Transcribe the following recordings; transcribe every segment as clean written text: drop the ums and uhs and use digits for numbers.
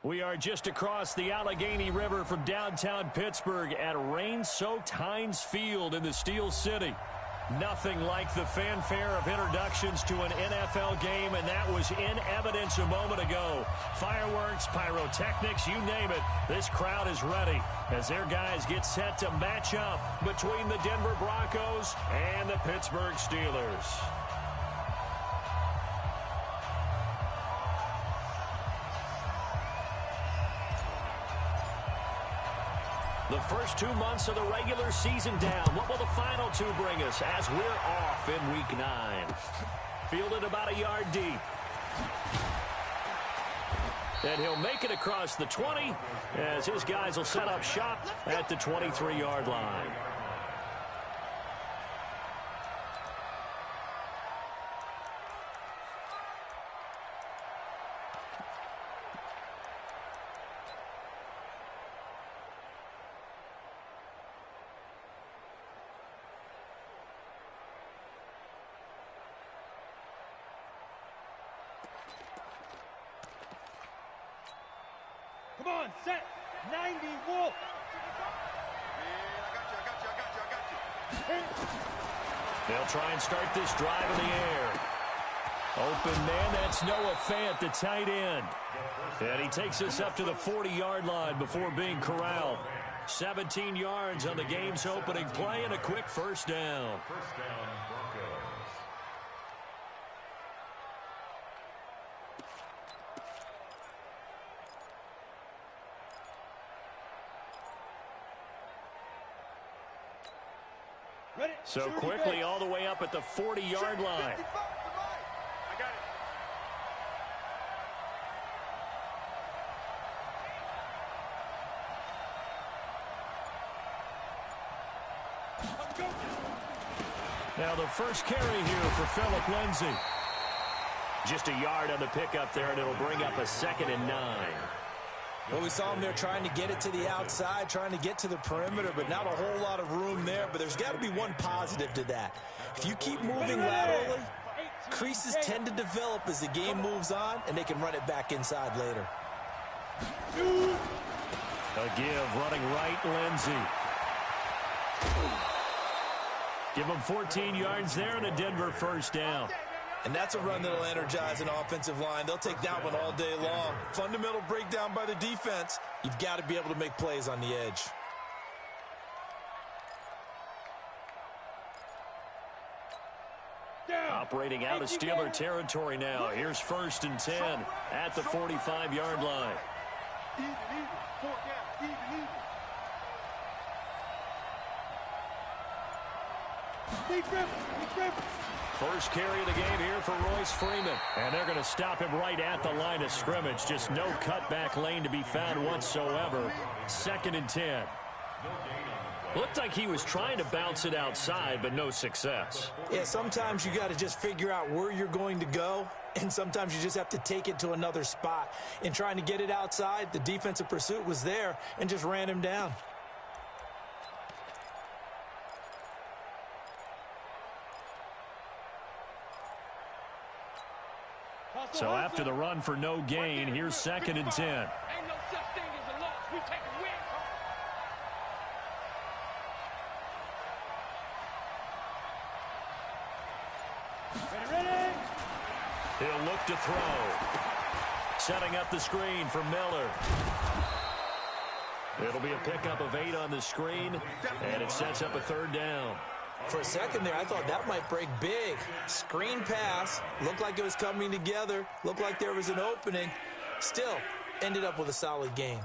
We are just across the Allegheny River from downtown Pittsburgh at rain-soaked Heinz Field in the Steel City. Nothing like the fanfare of introductions to an NFL game, and that was in evidence a moment ago. Fireworks, pyrotechnics, you name it. This crowd is ready as their guys get set to match up between the Denver Broncos and the Pittsburgh Steelers. The first 2 months of the regular season down. What will the final two bring us as we're off in Week 9? Fielded about a yard deep. And he'll make it across the 20 as his guys will set up shop at the 23-yard line. Come on, set, 90, Wolf. I got you. They'll try and start this drive in the air. Open man, that's Noah Fant, the tight end. And he takes us up to the 40-yard line before being corralled. 17 yards on the game's opening play and a quick first down. First down, Broncos. So quickly all the way up at the 40-yard line. I got it. Now the first carry here for Phillip Lindsay. Just a yard on the pickup there, and it'll bring up a 2nd and 9. Well, we saw him there trying to get it to the outside, trying to get to the perimeter, but not a whole lot of room there. But there's got to be one positive to that. If you keep moving laterally, creases tend to develop as the game moves on, and they can run it back inside later. A give, running right, Lindsay. Give him 14 yards there and a Denver first down. And that's a run that'll energize an offensive line. They'll take that one all day long. Fundamental breakdown by the defense. You've got to be able to make plays on the edge. Operating out of Steeler territory now. Here's 1st and 10 at the 45-yard line. Even, 4 down, even. First carry of the game here for Royce Freeman. And they're going to stop him right at the line of scrimmage. Just no cutback lane to be found whatsoever. 2nd and 10. Looked like he was trying to bounce it outside, but no success. Yeah, sometimes you got to just figure out where you're going to go, and sometimes you just have to take it to another spot. In trying to get it outside, the defensive pursuit was there and just ran him down. So after the run for no gain, here's 2nd and 10. Ain't no such thing as a loss. We take a win. Ready? He'll look to throw. Setting up the screen for Miller. It'll be a pickup of 8 on the screen, and it sets up a 3rd down. For a second there, I thought that might break big. Screen pass. Looked like it was coming together. Looked like there was an opening. Still, ended up with a solid gain.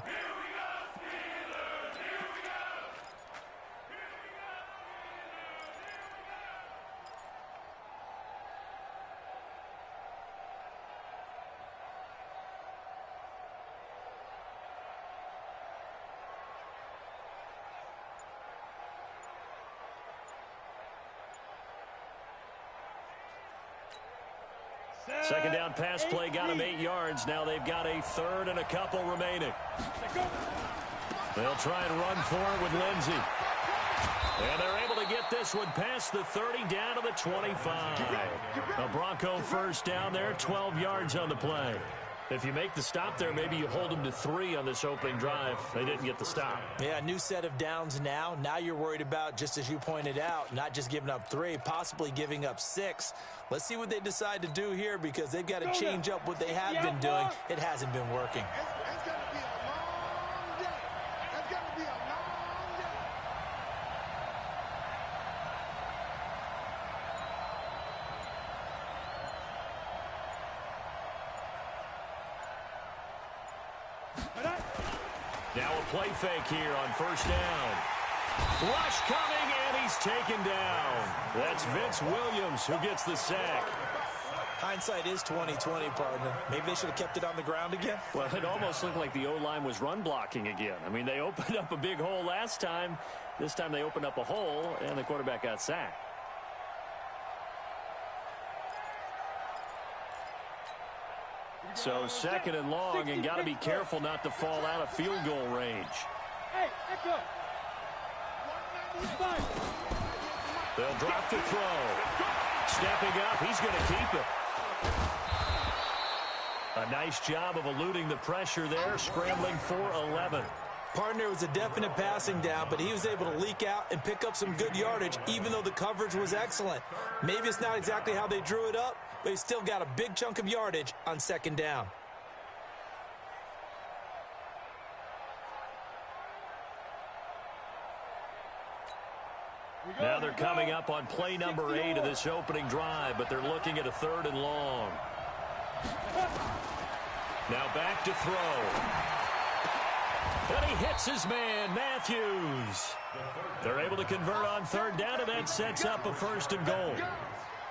Second down pass play got him 8 yards. Now they've got a 3rd and a couple remaining. They'll try and run for it with Lindsay. And they're able to get this one past the 30 down to the 25. A Bronco first down there, 12 yards on the play. If you make the stop there, maybe you hold them to 3 on this opening drive. They didn't get the stop. Yeah, new set of downs now. Now you're worried about, just as you pointed out, not just giving up 3, possibly giving up 6. Let's see what they decide to do here because they've got to change up what they have been doing. It hasn't been working. It's going to be a long day. It's going to be a long day. Now a play fake here on first down. Rush coming, and he's taken down. That's Vince Williams who gets the sack. Hindsight is 20/20, partner. Maybe they should have kept it on the ground again. Well, it almost looked like the O-line was run blocking again. I mean, they opened up a big hole last time. This time they opened up a hole, and the quarterback got sacked. So second and long, and got to be careful not to fall out of field goal range. Hey, echo. They'll drop the throw. Stepping up, he's going to keep it. A nice job of eluding the pressure there, scrambling for 11. Partner, was a definite passing down, but he was able to leak out and pick up some good yardage, even though the coverage was excellent. Maybe it's not exactly how they drew it up, but he still got a big chunk of yardage on second down. Now they're coming up on play number 8 of this opening drive, but they're looking at a 3rd and long. Now back to throw. And he hits his man, Matthews. They're able to convert on 3rd down, and that sets up a 1st and goal.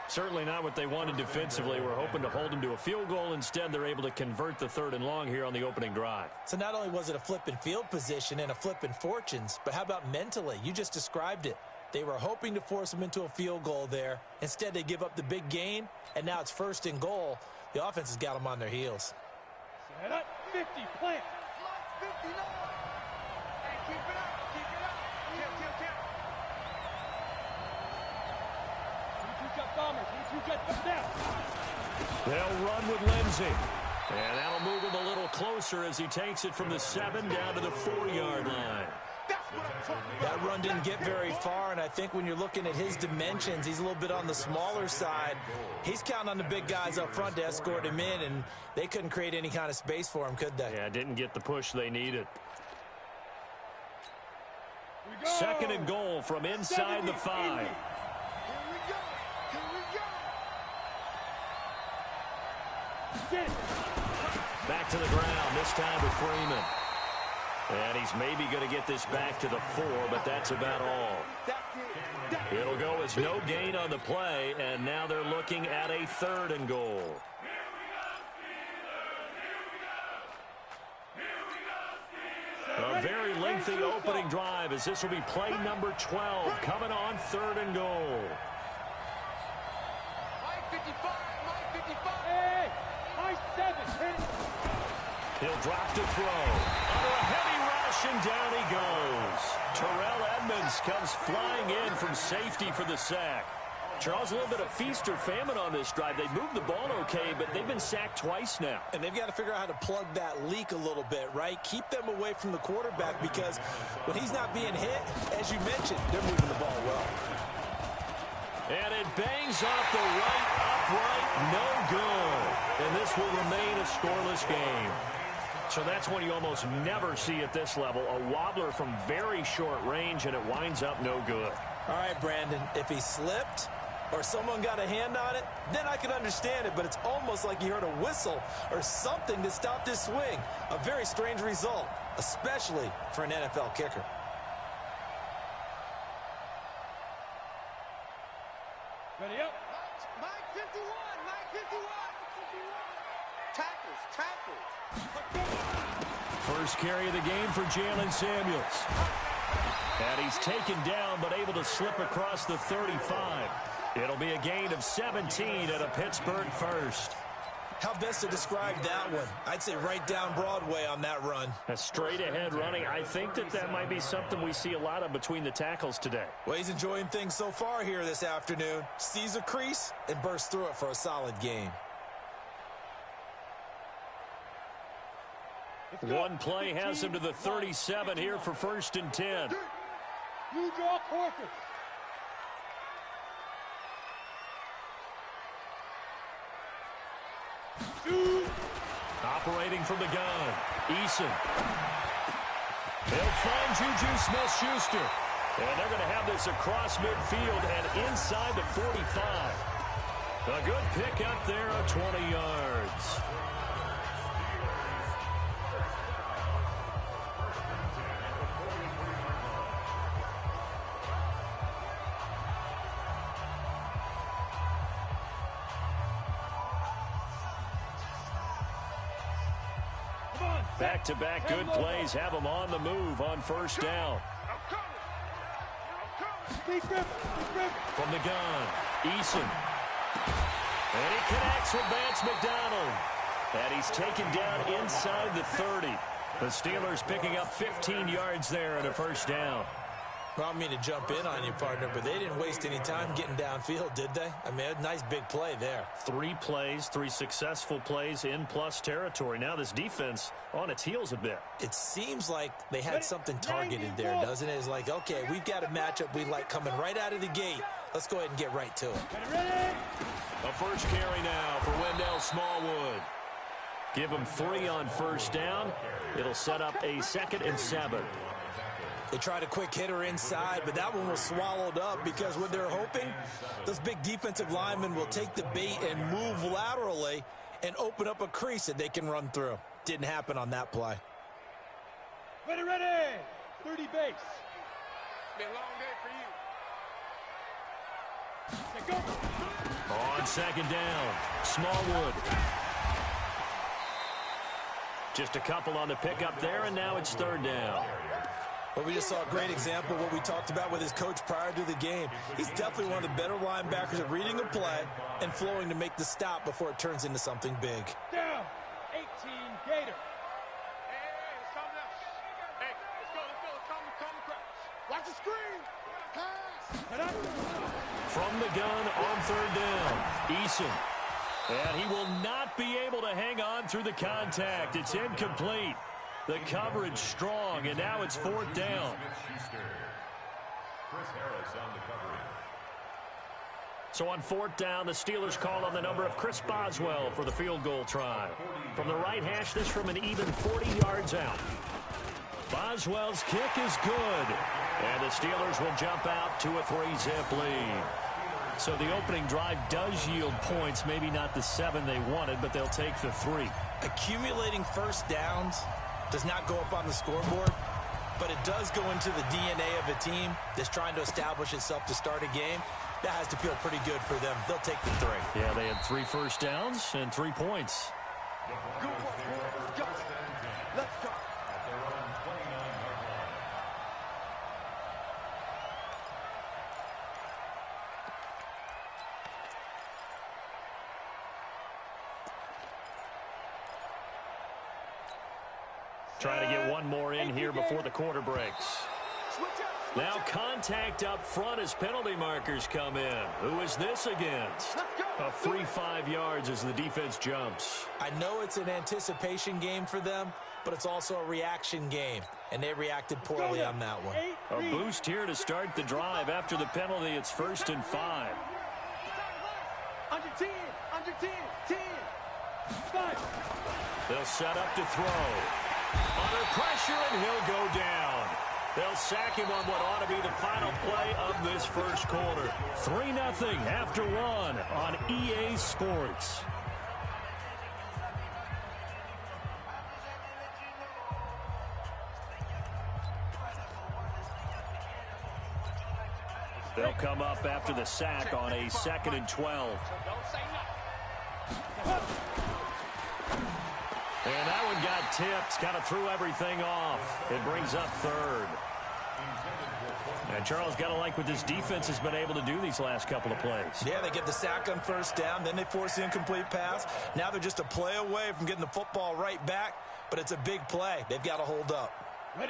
Certainly not what they wanted defensively. We're hoping to hold them to a field goal. Instead, they're able to convert the 3rd and long here on the opening drive. So not only was it a flip in field position and a flip in fortunes, but how about mentally? You just described it. They were hoping to force them into a field goal there. Instead, they give up the big gain, and now it's 1st and goal. The offense has got them on their heels. Set up, 50, plant. 59. Hey, keep it up. Keep it up. Kill. 22 jet bombers, 22 jet down. They'll run with Lindsey. And that'll move him a little closer as he takes it from the 7 down to the 4-yard line. That run didn't get very far, and I think when you're looking at his dimensions, he's a little bit on the smaller side. He's counting on the big guys up front to escort him in, and they couldn't create any kind of space for him, could they? Yeah, didn't get the push they needed. 2nd and goal from inside the 5. Here we go. Back to the ground, this time with Freeman. And he's maybe going to get this back to the 4, but that's about all. It'll go as no gain on the play, and now they're looking at a 3rd and goal. A very lengthy opening drive as this will be play number 12 coming on 3rd and goal. Mike 55. Hey, high 7, hit it. He'll drop to throw. Under a heavy rush, and down he goes. Terrell Edmonds comes flying in from safety for the sack. Charles, a little bit of feast or famine on this drive. They moved the ball okay, but they've been sacked twice now. And they've got to figure out how to plug that leak a little bit, right? Keep them away from the quarterback because when he's not being hit, as you mentioned, they're moving the ball well. And it bangs off the right upright, no good. And this will remain a scoreless game. So that's one you almost never see at this level. A wobbler from very short range, and it winds up no good. All right, Brandon, if he slipped or someone got a hand on it, then I can understand it, but it's almost like he heard a whistle or something that stopped his swing. A very strange result, especially for an NFL kicker. Ready up. Mike 51. Tackles. First carry of the game for Jalen Samuels. And he's taken down, but able to slip across the 35. It'll be a gain of 17 at a Pittsburgh first. How best to describe that one? I'd say right down Broadway on that run. A straight-ahead running. I think that might be something we see a lot of between the tackles today. Well, he's enjoying things so far here this afternoon. Sees a crease and bursts through it for a solid gain. One play has him to the 37 here for 1st and 10. You draw quarters. Operating from the gun, Eason. They'll find Juju Smith-Schuster. And they're going to have this across midfield and inside the 45. A good pick up there of 20 yards. Back-to-back good plays have them on the move on 1st down. From the gun, Eason. And he connects with Vance McDonald. And he's taken down inside the 30. The Steelers picking up 15 yards there and a 1st down. Well, I don't mean to jump in on you, partner, but they didn't waste any time getting downfield, did they? I mean, a nice big play there. 3 plays, 3 successful plays in plus territory. Now this defense on its heels a bit. It seems like they had something targeted there, doesn't it? It's like, okay, we've got a matchup we like coming right out of the gate. Let's go ahead and get right to it. A first carry now for Wendell Smallwood. Give him 3 on 1st down. It'll set up a 2nd and 7. They tried a quick hitter inside, but that one was swallowed up because what they're hoping, those big defensive linemen will take the bait and move laterally and open up a crease that they can run through. Didn't happen on that play. Ready, 30 base. Been a long day for you. Go. On 2nd down, Smallwood. Just a couple on the pickup there, and now it's 3rd down. Well, we just saw a great example of what we talked about with his coach prior to the game. He's definitely one of the better linebackers at reading a play and flowing to make the stop before it turns into something big. Down, 18, Gator. Hey, it's coming up. Hey, let's go. Come across. Watch the screen. Pass. From the gun on 3rd down, Eason. And he will not be able to hang on through the contact. It's incomplete. The coverage strong, and now it's 4th down. So on 4th down, the Steelers call on the number of Chris Boswell for the field goal try. From the right hash, this from an even 40 yards out. Boswell's kick is good, and the Steelers will jump out to a 3-zip lead. So the opening drive does yield points, maybe not the 7 they wanted, but they'll take the 3. Accumulating 1st downs does not go up on the scoreboard, but it does go into the DNA of a team that's trying to establish itself to start a game. That has to feel pretty good for them. They'll take the 3. Yeah, they had 3 first downs and 3 points. Go. Let's go. Trying to get one more in here before the quarter breaks. Now contact up front as penalty markers come in. Who is this against? A free 5 yards as the defense jumps. I know it's an anticipation game for them, but it's also a reaction game, and they reacted poorly on that one. A boost here to start the drive. After the penalty, it's 1st and 5. Under 10, 10. 5. They'll set up to throw. Under pressure, and he'll go down. They'll sack him on what ought to be the final play of this first quarter. 3-0 after 1 on EA Sports. They'll come up after the sack on a 2nd and 12. And that one got tipped, kind of threw everything off. It brings up 3rd. And Charles, got to like what this defense has been able to do these last couple of plays. Yeah, they get the sack on 1st down, then they force the incomplete pass. Now they're just a play away from getting the football right back, but it's a big play. They've got to hold up.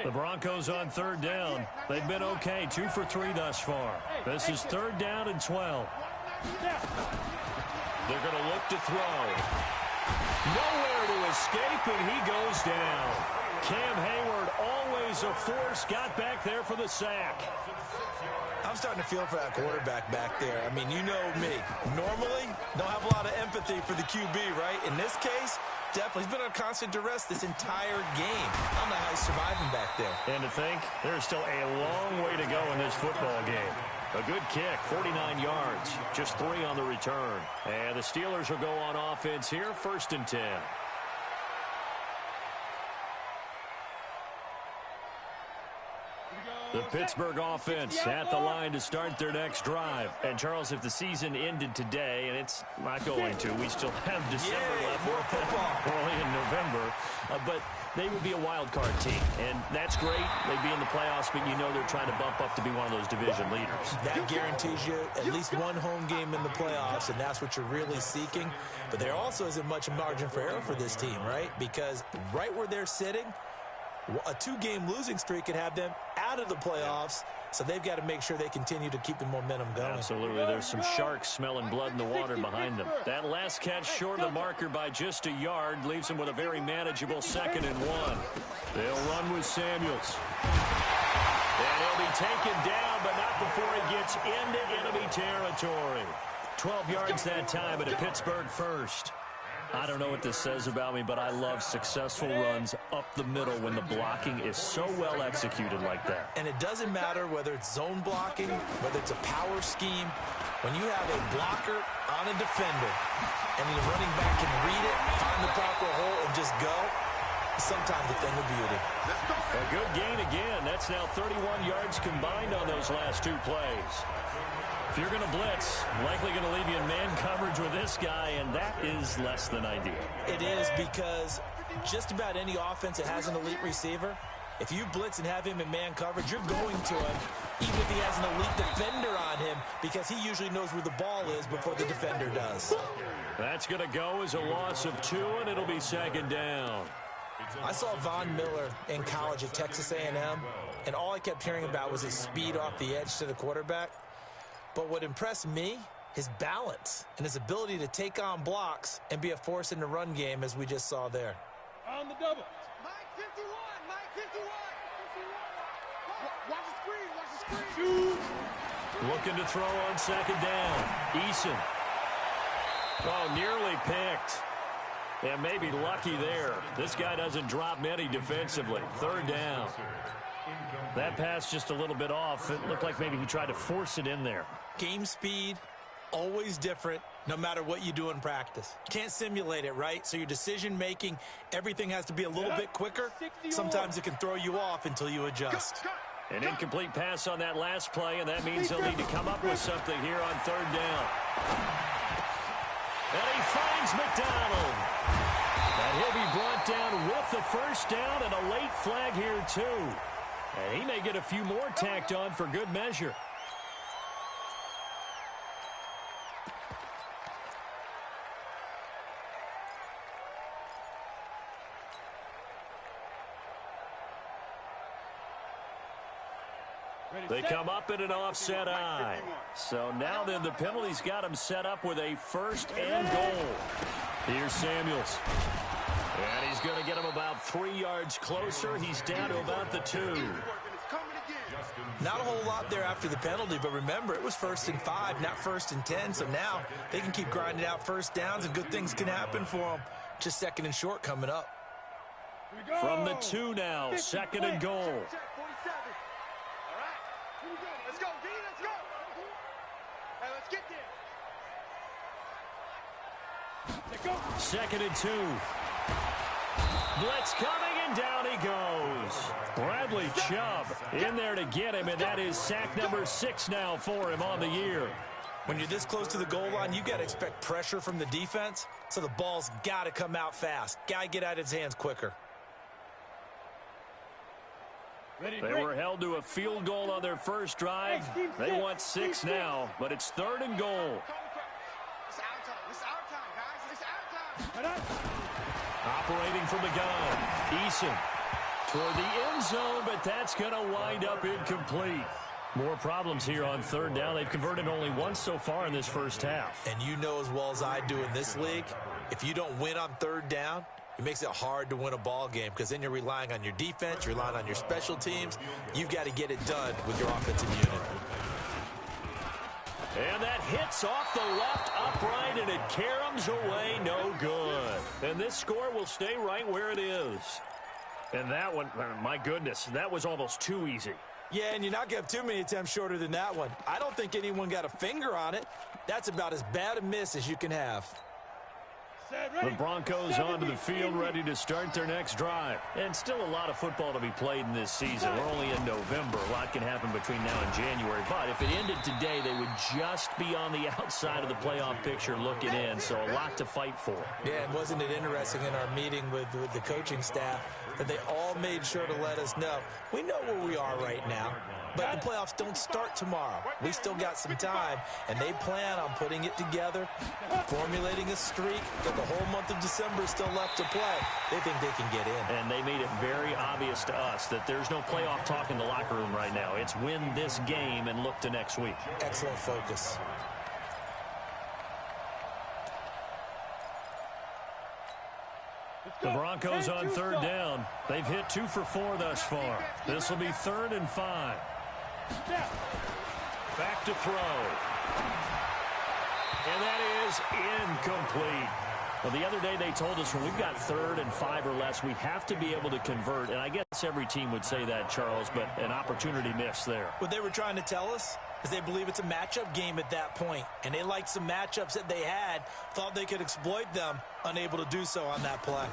The Broncos on 3rd down. They've been okay, 2 for 3 thus far. This is 3rd down and 12. They're going to look to throw. Nowhere to escape, and he goes down. Cam Hayward, always a force, got back there for the sack. I'm starting to feel for that quarterback back there. I mean, you know me. Normally, don't have a lot of empathy for the QB, right? In this case, definitely. He's been under constant duress this entire game. I don't know how he's surviving back there. And to think, there's still a long way to go in this football game. A good kick, 49 yards, just 3 on the return. And the Steelers will go on offense here, 1st and 10. The Pittsburgh offense at the line to start their next drive. And, Charles, if the season ended today, and it's not going to, we still have December left. More football. Early in November. But they would be a wild card team. And that's great. They'd be in the playoffs, but you know they're trying to bump up to be one of those division leaders. That guarantees you at least one home game in the playoffs, and that's what you're really seeking. But there also isn't much margin for error for this team, right? Because right where they're sitting, a 2-game losing streak could have them out of the playoffs, so they've got to make sure they continue to keep the momentum going. Absolutely. There's some sharks smelling blood in the water behind them. That last catch short of the marker by just a yard leaves them with a very manageable 2nd and 1. They'll run with Samuels. And he'll be taken down, but not before he gets into enemy territory. 12 yards that time at a Pittsburgh first. I don't know what this says about me, but I love successful runs up the middle when the blocking is so well executed like that. And it doesn't matter whether it's zone blocking, whether it's a power scheme. When you have a blocker on a defender and the running back can read it, find the proper hole, and just go, sometimes a thing of beauty. A good gain again. That's now 31 yards combined on those last 2 plays. If you're going to blitz, likely going to leave you in man coverage with this guy, and that is less than ideal. It is, because just about any offense that has an elite receiver, if you blitz and have him in man coverage, you're going to him, even if he has an elite defender on him, because he usually knows where the ball is before the defender does. That's going to go as a loss of 2, and it'll be 2nd down. I saw Von Miller in college at Texas A&M, and all I kept hearing about was his speed off the edge to the quarterback. But what impressed me, his balance and his ability to take on blocks and be a force in the run game, as we just saw there. On the double. Mike 51, Mike 51. Watch the screen, watch the screen. Looking to throw on 2nd down. Eason. Oh, nearly picked. And maybe lucky there. This guy doesn't drop many defensively. 3rd down. That pass just a little bit off. It looked like maybe he tried to force it in there. Game speed, always different, no matter what you do in practice. Can't simulate it, right? So your decision-making, everything has to be a little bit quicker. Sometimes it can throw you off until you adjust. An incomplete pass on that last play, and that means they'll need to come up with something here on 3rd down. And he finds McDonald. And he'll be brought down with the 1st down and a late flag here, too. And he may get a few more tacked on for good measure. They come up in an offset eye. So now then the penalty's got him set up with a 1st and goal. Here's Samuels. And he's going to get him about 3 yards closer. He's down to about the 2. Not a whole lot there after the penalty, but remember, it was 1st and 5, not 1st and 10. So now they can keep grinding out 1st downs, and good things can happen for them. Just 2nd and short coming up. From the 2 now, 2nd and goal. Let's go, D, let's go. Hey, let's get there. 2nd and 2. Blitz coming, and down he goes. Bradley Chubb in there to get him, and that is sack number 6 now for him on the year. When you're this close to the goal line, you got to expect pressure from the defense, so the ball's got to come out fast. Got to get out of his hands quicker. They were held to a field goal on their first drive. They want 6 now, but it's 3rd and goal. It's our time. It's our time, guys. It's our time. Operating from the gun. Eason toward the end zone, but that's going to wind up incomplete. More problems here on 3rd down. They've converted only once so far in this first half. And you know as well as I do in this league, If you don't win on third down, it makes it hard to win a ball game because then you're relying on your defense, you're relying on your special teams. You've got to get it done with your offensive unit. And that hits off the left upright, and it caroms away, no good. And this score will stay right where it is. And that one, my goodness, that was almost too easy. Yeah, and you're not going to have too many attempts shorter than that one. I don't think anyone got a finger on it. That's about as bad a miss as you can have. The Broncos onto the field, ready to start their next drive. And still a lot of football to be played in this season. We're only in November. A lot can happen between now and January. But if it ended today, they would just be on the outside of the playoff picture looking in. So a lot to fight for. Yeah, and wasn't it interesting in our meeting with the coaching staff that they all made sure to let us know, we know where we are right now, but the playoffs don't start tomorrow. We still got some time, and they plan on putting it together, formulating a streak that the whole month of December is still left to play. They think they can get in. And they made it very obvious to us that there's no playoff talk in the locker room right now. It's win this game and look to next week. Excellent focus. The Broncos on third down. They've hit 2 for 4 thus far. This will be 3rd and 5. Back to throw. And that is incomplete. Well, the other day they told us when we've got 3rd and 5 or less, we have to be able to convert. And I guess every team would say that, Charles, but an opportunity missed there. What they were trying to tell us is they believe it's a matchup game at that point. And they liked some matchups that they had, thought they could exploit them, unable to do so on that play.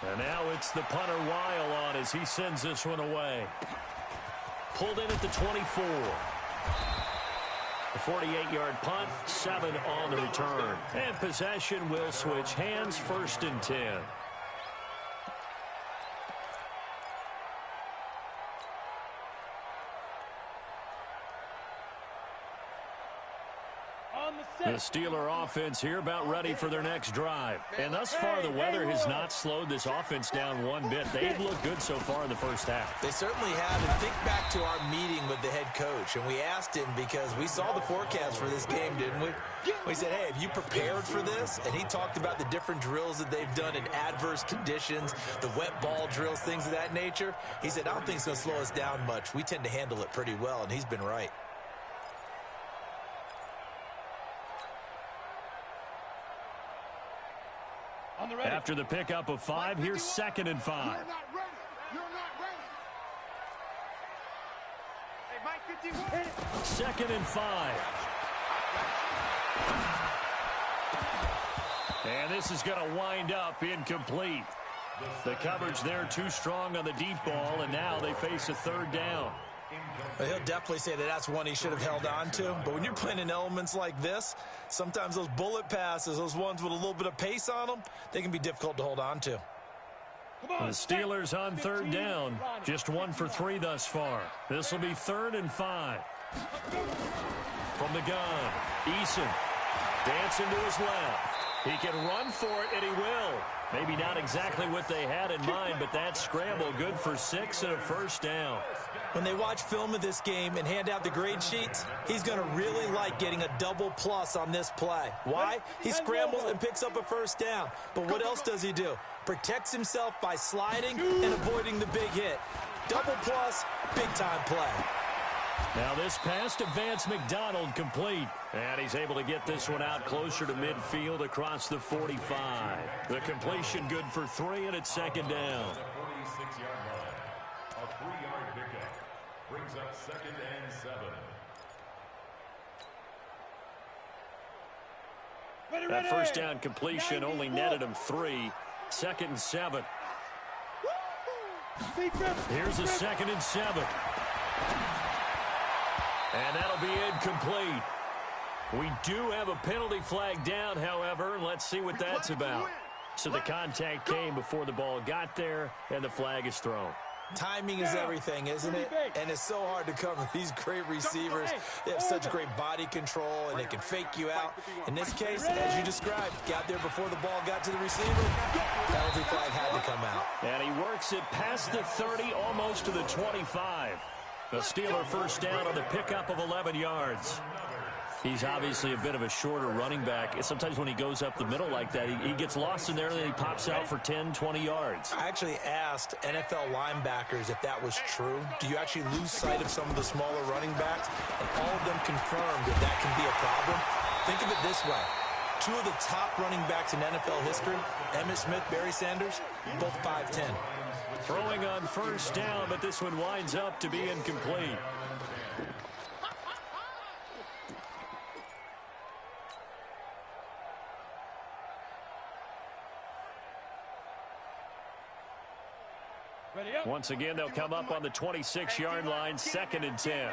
And now it's the punter Weil on as he sends this one away. Pulled in at the 24. A 48-yard punt, 7 on the return. And possession will switch hands, 1st and 10. The Steeler offense here about ready for their next drive. And thus far, the weather has not slowed this offense down one bit. They've looked good so far in the first half. They certainly have. And think back to our meeting with the head coach. And we asked him because we saw the forecast for this game, didn't we? We said, hey, have you prepared for this? And he talked about the different drills that they've done in adverse conditions, the wet ball drills, things of that nature. He said, I don't think it's going to slow us down much. We tend to handle it pretty well, and he's been right. After the pickup of 5, here's 2nd and 5. You're not ready. You're not ready. Hey, Mike 51. 2nd and 5. And this is going to wind up incomplete. The coverage there too strong on the deep ball, and now they face a 3rd down. Well, he'll definitely say that that's one he should have held on to. But when you're playing in elements like this, sometimes those bullet passes, those ones with a little bit of pace on them, they can be difficult to hold on to. The Steelers on 3rd down. Just 1 for 3 thus far. This will be 3rd and 5. From the gun, Eason dancing to his left. He can run for it, and he will. Maybe not exactly what they had in mind, but that scramble good for 6 and a 1st down. When they watch film of this game and hand out the grade sheets, he's going to really like getting a double plus on this play. Why? He scrambles and picks up a 1st down. But what else does he do? Protects himself by sliding and avoiding the big hit. Double plus, big-time play. Now this pass to Vance McDonald complete. And he's able to get this one out closer to midfield across the 45. The completion good for 3, and it's 2nd down. A 3-yard pickup brings up 2nd and 7. That 1st down completion only netted him 3. 2nd and 7. Here's a 2nd and 7. And that'll be incomplete. We do have a penalty flag down, however, and let's see what that's about. So the contact came before the ball got there, and the flag is thrown. Timing is everything, isn't it? And it's so hard to cover these great receivers. They have such great body control, and they can fake you out. In this case, as you described, got there before the ball got to the receiver. Penalty flag had to come out. And he works it past the 30, almost to the 25. The Steeler 1st down on the pickup of 11 yards. He's obviously a bit of a shorter running back. Sometimes when he goes up the middle like that, he gets lost in there and then he pops out for 10, 20 yards. I actually asked NFL linebackers if that was true. Do you actually lose sight of some of the smaller running backs? And all of them confirmed that can be a problem. Think of it this way. Two of the top running backs in NFL history, Emmitt Smith, Barry Sanders, both 5'10". Throwing on first down, but this one winds up to be incomplete. Once again, they'll come up on the 26-yard line, 2nd and 10.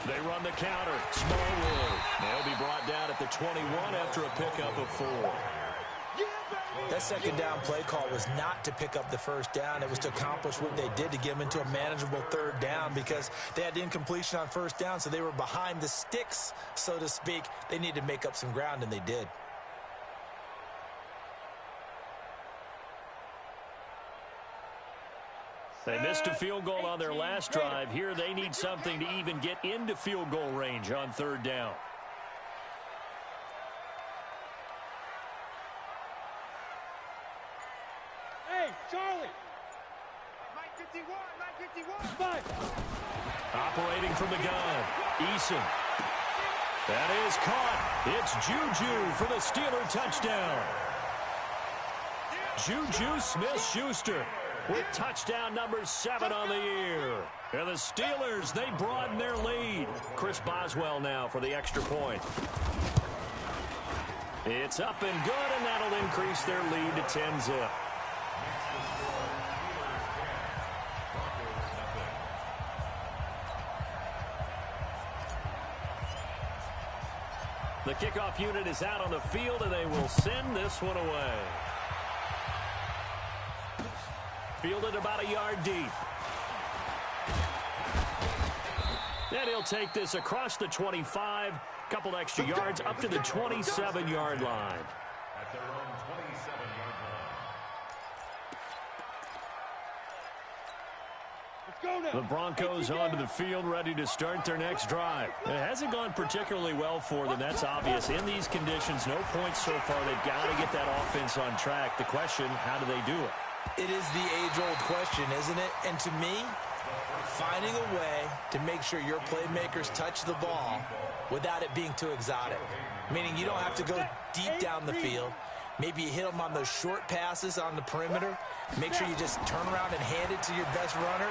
They run the counter. Smallwood. They'll be brought down at the 21 after a pickup of 4. That second down play call was not to pick up the first down. It was to accomplish what they did to get them into a manageable 3rd down because they had incompletion on first down, so they were behind the sticks, so to speak. They needed to make up some ground, and they did. They missed a field goal on their last drive. Here they need something to even get into field goal range on 3rd down. Hey, Charlie! 951. Operating from the gun, Eason. That is caught. It's Juju for the Steeler touchdown. Juju Smith-Schuster with touchdown number 7 on the year. And the Steelers, they broaden their lead. Chris Boswell now for the extra point. It's up and good, and that'll increase their lead to 10-zip. The kickoff unit is out on the field, and they will send this one away. Fielded about a yard deep. And he'll take this across the 25. Couple extra yards up to the 27-yard line. At their own 27-yard line. The Broncos onto the field, ready to start their next drive. It hasn't gone particularly well for them. That's obvious. In these conditions, no points so far. They've got to get that offense on track. The question, how do they do it? It is the age-old question, isn't it? And to me, finding a way to make sure your playmakers touch the ball without it being too exotic. Meaning you don't have to go deep down the field. Maybe you hit them on those short passes on the perimeter. Make sure you just turn around and hand it to your best runner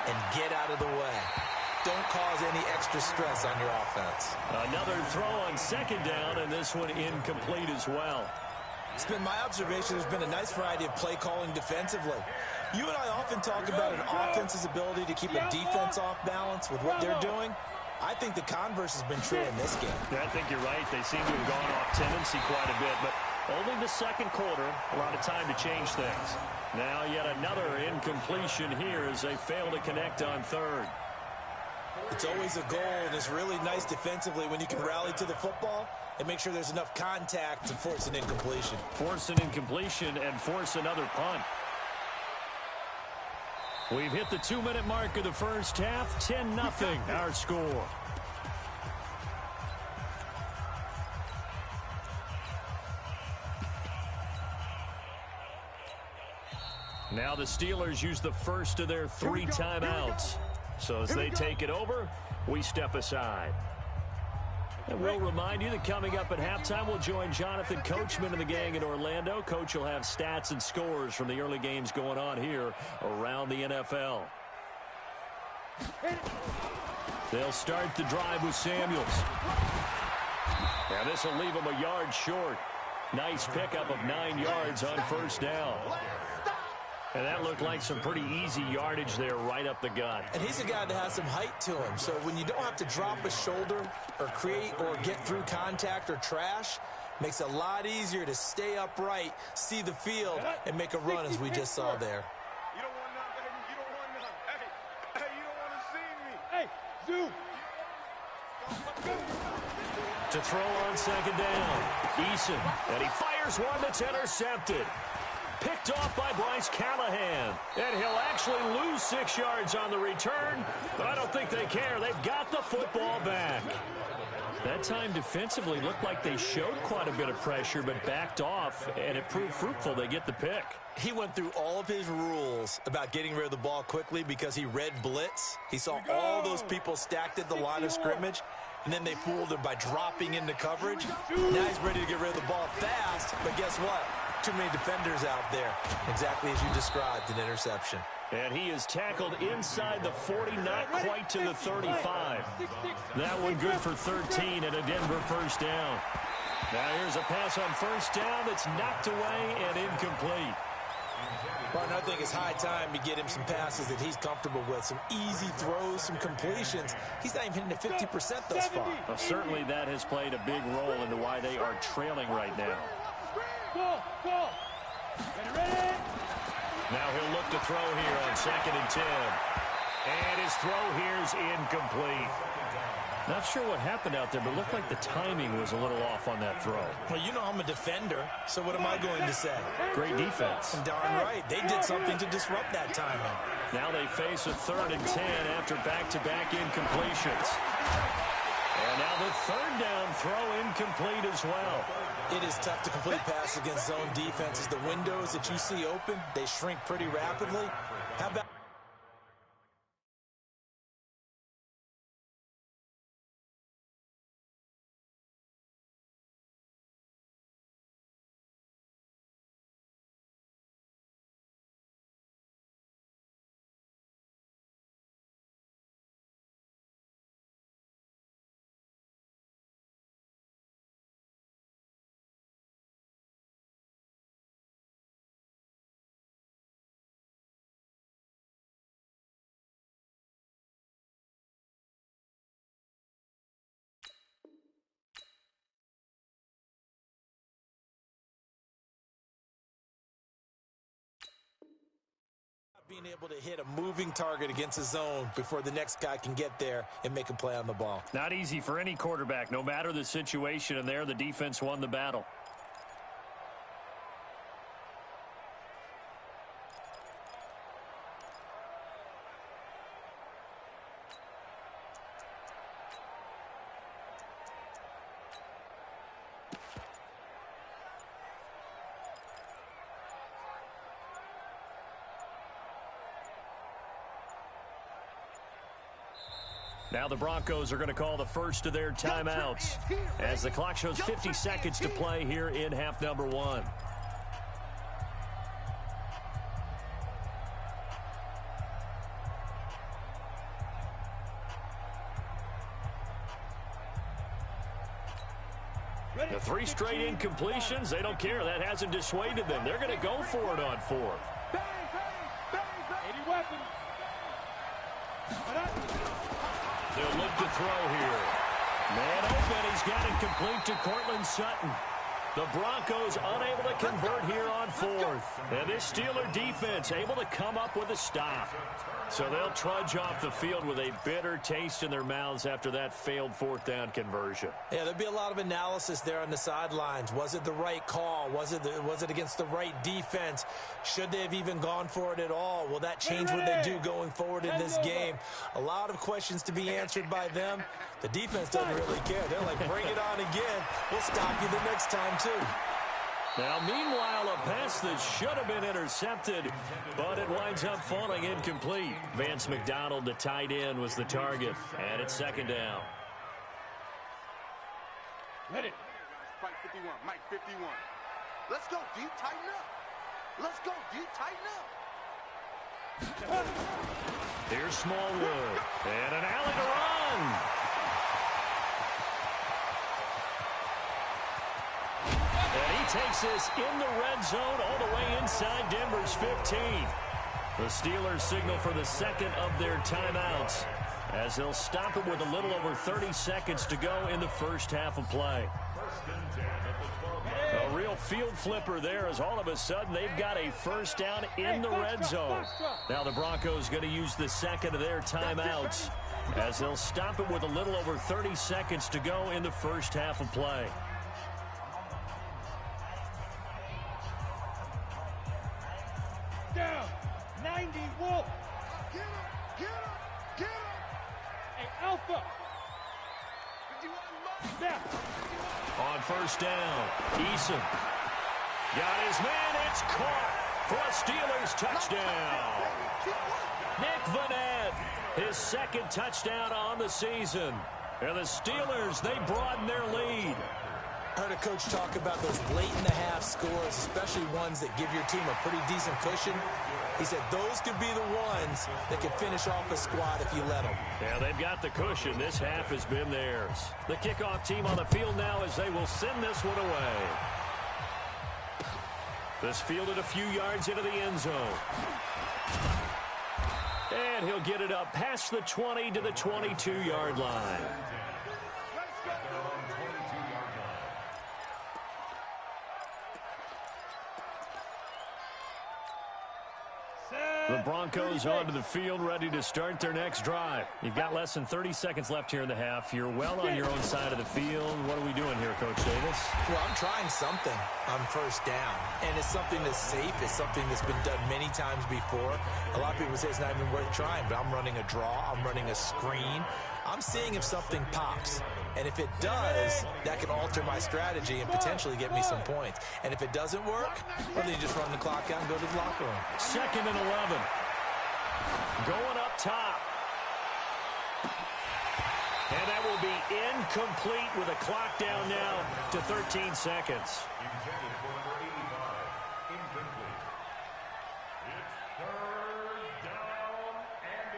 and get out of the way. Don't cause any extra stress on your offense. Another throw on 2nd down, and this one incomplete as well. It's been my observation there's been a nice variety of play calling defensively. You and I often talk about an offense's ability to keep a defense off balance with what they're doing. I think the converse has been true in this game. Yeah, I think you're right. They seem to have gone off tendency quite a bit, but only the 2nd quarter, a lot of time to change things. Now yet another incompletion here as they fail to connect on 3rd. It's always a goal, and it's really nice defensively when you can rally to the football and make sure there's enough contact to force an incompletion. Force an incompletion and force another punt. We've hit the 2-minute mark of the first half. 10-0 our score. Now the Steelers use the first of their 3 timeouts. So as they take it over, we step aside. And we'll remind you that coming up at halftime, we'll join Jonathan Coachman and the gang in Orlando. Coach will have stats and scores from the early games going on here around the NFL. They'll start the drive with Samuels. Now this will leave him a yard short. Nice pickup of 9 yards on first down. And that looked like some pretty easy yardage there right up the gut. And he's a guy that has some height to him. So when you don't have to drop a shoulder or create or get through contact or trash, makes it a lot easier to stay upright, see the field, and make a run as we just saw there. You don't want none, baby. You don't want none. Hey, you don't want to see me. Hey, zoom. To throw on 2nd down, Eason, and he fires one that's intercepted. Picked off by Bryce Callahan. And he'll actually lose 6 yards on the return, but I don't think they care. They've got the football back. That time defensively looked like they showed quite a bit of pressure, but backed off, and it proved fruitful. They get the pick. He went through all of his rules about getting rid of the ball quickly because he read blitz. He saw all those people stacked at the line of scrimmage, and then they fooled him by dropping into coverage. Now he's ready to get rid of the ball fast, but guess what? Too many defenders out there. Exactly as you described, an interception. And he is tackled inside the 40, not quite to the 35. That one good for 13 and a Denver first down. Now here's a pass on first down that's knocked away and incomplete. Partner, I think it's high time to get him some passes that he's comfortable with. Some easy throws, some completions. He's not even hitting the 50% thus far. Well, certainly that has played a big role into why they are trailing right now. Go. Ready. Now he'll look to throw here on 2nd and 10. And his throw here's incomplete. Not sure what happened out there, but it looked like the timing was a little off on that throw. Well, you know I'm a defender, so what am I going to say? Great defense. Darn right. They did something to disrupt that timing. Now they face a 3rd and 10 after back-to-back incompletions. And now the 3rd down throw incomplete as well. It is tough to complete passes against zone defenses. The windows that you see open, they shrink pretty rapidly. How about... being able to hit a moving target against a zone before the next guy can get there and make a play on the ball. Not easy for any quarterback, no matter the situation, and there the defense won the battle. Now the Broncos are going to call the first of their timeouts as the clock shows 50 seconds to play here in half number 1. The 3 straight incompletions, they don't care. That hasn't dissuaded them. They're going to go for it on 4th. 80 weapons. They'll look to throw here. Man open, he's got it complete to Cortland Sutton. The Broncos unable to convert here on 4th. And this Steeler defense able to come up with a stop. So they'll trudge off the field with a bitter taste in their mouths after that failed 4th down conversion. Yeah, there'll be a lot of analysis there on the sidelines. Was it the right call? Was it against the right defense? Should they have even gone for it at all? Will that change what they do going forward in this game? A lot of questions to be answered by them. The defense doesn't really care. They're like, bring it on again. We'll stop you the next time, too. Now, meanwhile, a pass that should have been intercepted, but it winds up falling incomplete. Vance McDonald, the tight end, was the target, and it's 2nd down. Hit it. Mike 51, Mike 51. Let's go, deep, tighten up. Let's go, deep, tighten up. Here's Smallwood, and an alley to run. And he takes this in the red zone all the way inside Denver's 15. The Steelers signal for the 2nd of their timeouts as they'll stop it with a little over 30 seconds to go in the first half of play. A real field flipper there as all of a sudden they've got a first down in the red zone. Now the Broncos going to use the 2nd of their timeouts as they'll stop it with a little over 30 seconds to go in the first half of play. 90, Wolf. Get him! Get him! Get him! Hey, Alpha. 51 Mike. Snap. On first down, Eason got his man. It's caught for a Steelers touchdown. Nick Vanette, his second touchdown on the season. And the Steelers, they broaden their lead. I heard a coach talk about those late-in-the-half scores, especially ones that give your team a pretty decent cushion. He said those could be the ones that could finish off a squad if you let them. Yeah, they've got the cushion. This half has been theirs. The kickoff team on the field now as they will send this one away. This fielded a few yards into the end zone. And he'll get it up past the 20 to the 22-yard line. The Broncos onto the field, ready to start their next drive. You've got less than 30 seconds left here in the half. You're well on your own side of the field. What are we doing here, Coach Davis? Well, I'm trying something on first down, and it's something that's safe. It's something that's been done many times before. A lot of people say it's not even worth trying, but I'm running a draw. I'm running a screen. I'm seeing if something pops. And if it does, that can alter my strategy and potentially get me some points. And if it doesn't work, well, then you just run the clock out and go to the locker room. 2nd and 11. Going up top. And that will be incomplete with a clock down now to 13 seconds. Intended for number 85. Incomplete. It's 3rd down and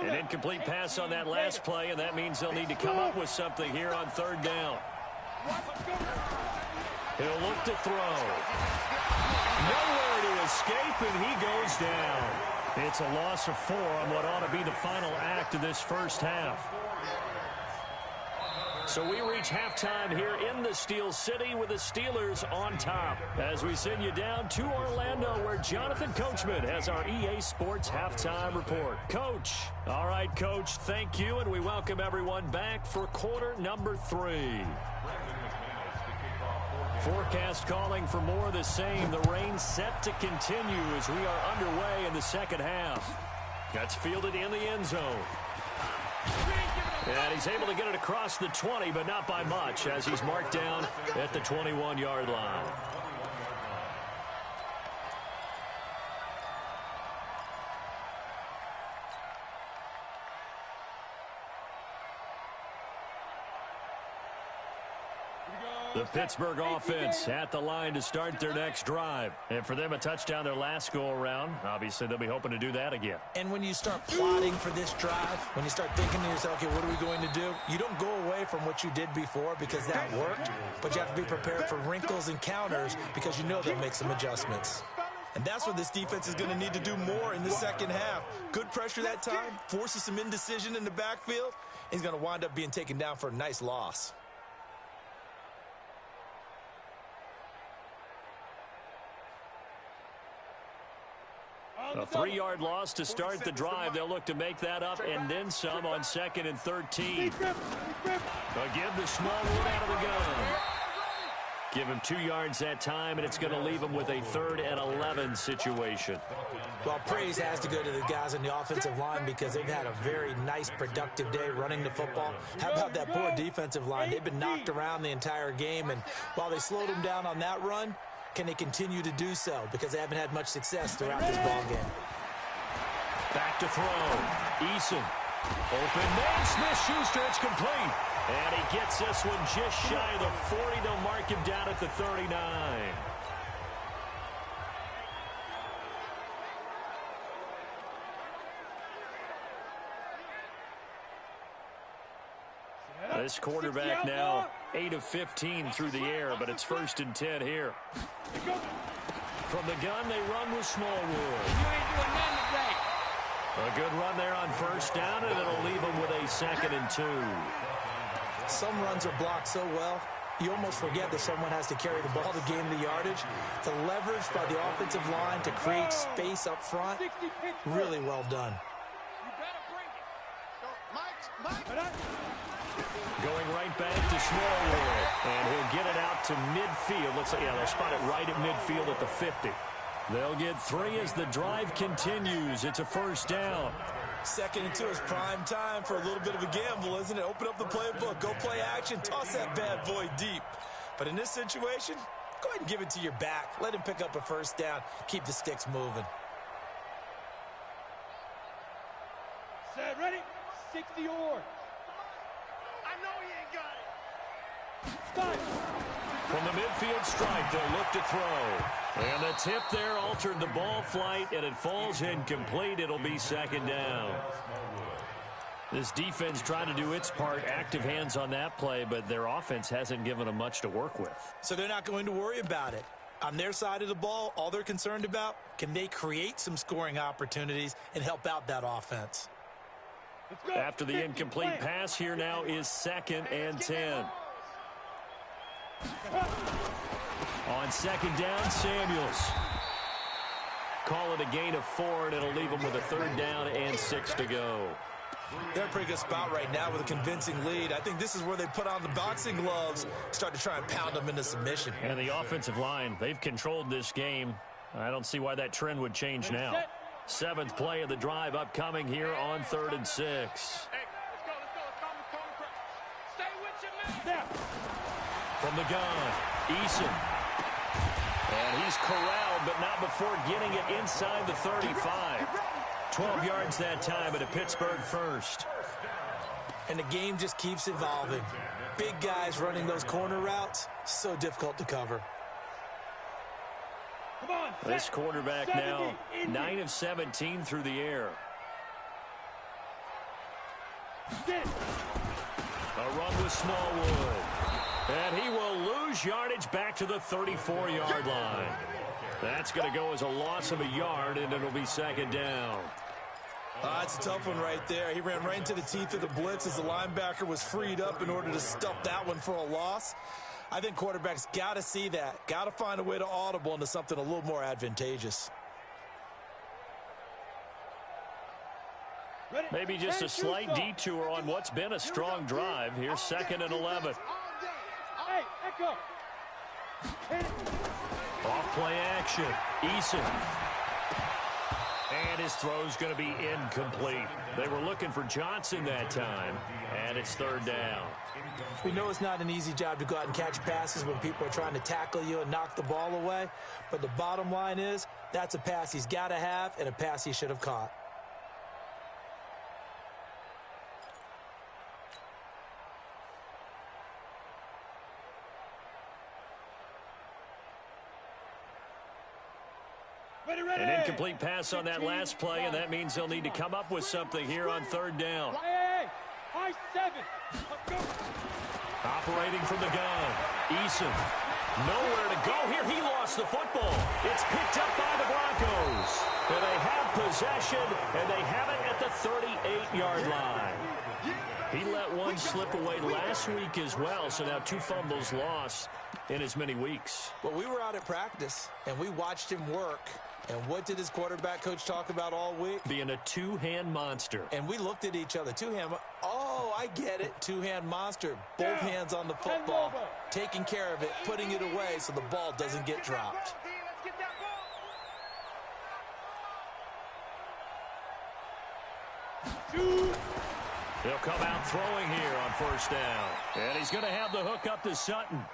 11. An incomplete pass on that last play, and that means they'll need to come up with something here on 3rd down. He'll look to throw. Nowhere to escape, and he goes down. It's a loss of 4 on what ought to be the final act of this first half. So we reach halftime here in the Steel City with the Steelers on top as we send you down to Orlando where Jonathan Coachman has our EA Sports Halftime Report. Coach. All right, Coach, thank you, and we welcome everyone back for quarter number 3. Forecast calling for more of the same. The rain set to continue as we are underway in the second half. That's fielded in the end zone. And he's able to get it across the 20, but not by much, as he's marked down at the 21-yard line. The Pittsburgh offense at the line to start their next drive. And for them, a touchdown their last go-around. Obviously, they'll be hoping to do that again. And when you start plotting for this drive, when you start thinking to yourself, okay, what are we going to do? You don't go away from what you did before because that worked, but you have to be prepared for wrinkles and counters because you know they'll make some adjustments. And that's what this defense is going to need to do more in the second half. Good pressure that time, forces some indecision in the backfield. He's going to wind up being taken down for a nice loss. A 3-yard loss to start the drive. They'll look to make that up and then some on 2nd and 13. Again, the small one out of the gun. Give him 2 yards that time, and it's going to leave him with a 3rd and 11 situation. Well, praise has to go to the guys on the offensive line because they've had a very nice, productive day running the football. How about that poor defensive line? They've been knocked around the entire game, and while they slowed them down on that run, can they continue to do so? Because they haven't had much success throughout this ballgame. Back to throw. Eason. Open man. Smith-Schuster. It's complete. And he gets this one just shy of the 40. They'll mark him down at the 39. This quarterback now 8 of 15 through the air, but it's 1st and 10 here. From the gun, they run with Smallwood. You ain't doing nothing today. A good run there on 1st down, and it'll leave them with a 2nd and 2. Some runs are blocked so well, you almost forget that someone has to carry the ball to gain the yardage. The leverage by the offensive line to create space up front, really well done. You better bring it. Go, Mike. Going right back to to Smallwood. And he'll get it out to midfield. Looks like, yeah, they'll spot it right at midfield at the 50. They'll get 3 as the drive continues. It's a first down. 2nd and 2 is prime time for a little bit of a gamble, isn't it? Open up the playbook, go play action, toss that bad boy deep. But in this situation, go ahead and give it to your back. Let him pick up a first down. Keep the sticks moving. Set, ready? 60 yards. I know he ain't got it. Stop. From the midfield strike, they'll look to throw. And the tip there altered the ball flight, and it falls incomplete. It'll be 2nd down. This defense trying to do its part, active hands on that play, but their offense hasn't given them much to work with. So they're not going to worry about it. On their side of the ball, all they're concerned about, can they create some scoring opportunities and help out that offense? Let's go. After the incomplete pass, here now is 2nd and 10. On 2nd down, Samuels. Call it a gain of 4, and it'll leave them with a 3rd down and 6 to go. They're in a pretty good spot right now with a convincing lead. I think this is where they put on the boxing gloves, start to try and pound them into submission. And the offensive line, they've controlled this game. I don't see why that trend would change now. 7th play of the drive upcoming here on 3rd and 6. Hey, let's go. Come crash. Stay with your man. From the gun, Eason. And he's corralled, but not before getting it inside the 35. 12 yards that time, and a Pittsburgh first. And the game just keeps evolving. Big guys running those corner routes, so difficult to cover. Come on, This quarterback now 9 of 17 through the air. A run with Smallwood. And he will lose yardage back to the 34-yard line. That's going to go as a loss of a yard, and it'll be 2nd down. That's a tough one right there. He ran right into the teeth of the blitz as the linebacker was freed up in order to stuff that one for a loss. I think quarterbacks got to see that. Got to find a way to audible into something a little more advantageous. Maybe just a slight detour on what's been a strong drive. Here's 2nd and 11. Hey, echo. Off play action. Eason. And his throw's going to be incomplete. They were looking for Johnson that time, and it's 3rd down. We know it's not an easy job to go out and catch passes when people are trying to tackle you and knock the ball away, but the bottom line is that's a pass he's got to have and a pass he should have caught. An incomplete pass on that last play, and that means they'll need to come up with something here on 3rd down. Hey, high 7. Operating from the gun. Eason. Nowhere to go here. He lost the football. It's picked up by the Broncos. And they have possession, and they have it at the 38-yard line. He let one slip away last week as well, so now 2 fumbles lost in as many weeks. Well, we were out at practice, and we watched him work. And what did his quarterback coach talk about all week? Being a 2-hand monster. And we looked at each other. 2-hand. Oh, I get it. 2-hand monster. Both hands on the football. Taking care of it, putting it away so the ball doesn't get dropped. They'll come out throwing here on 1st down. And he's going to have the hook up to Sutton.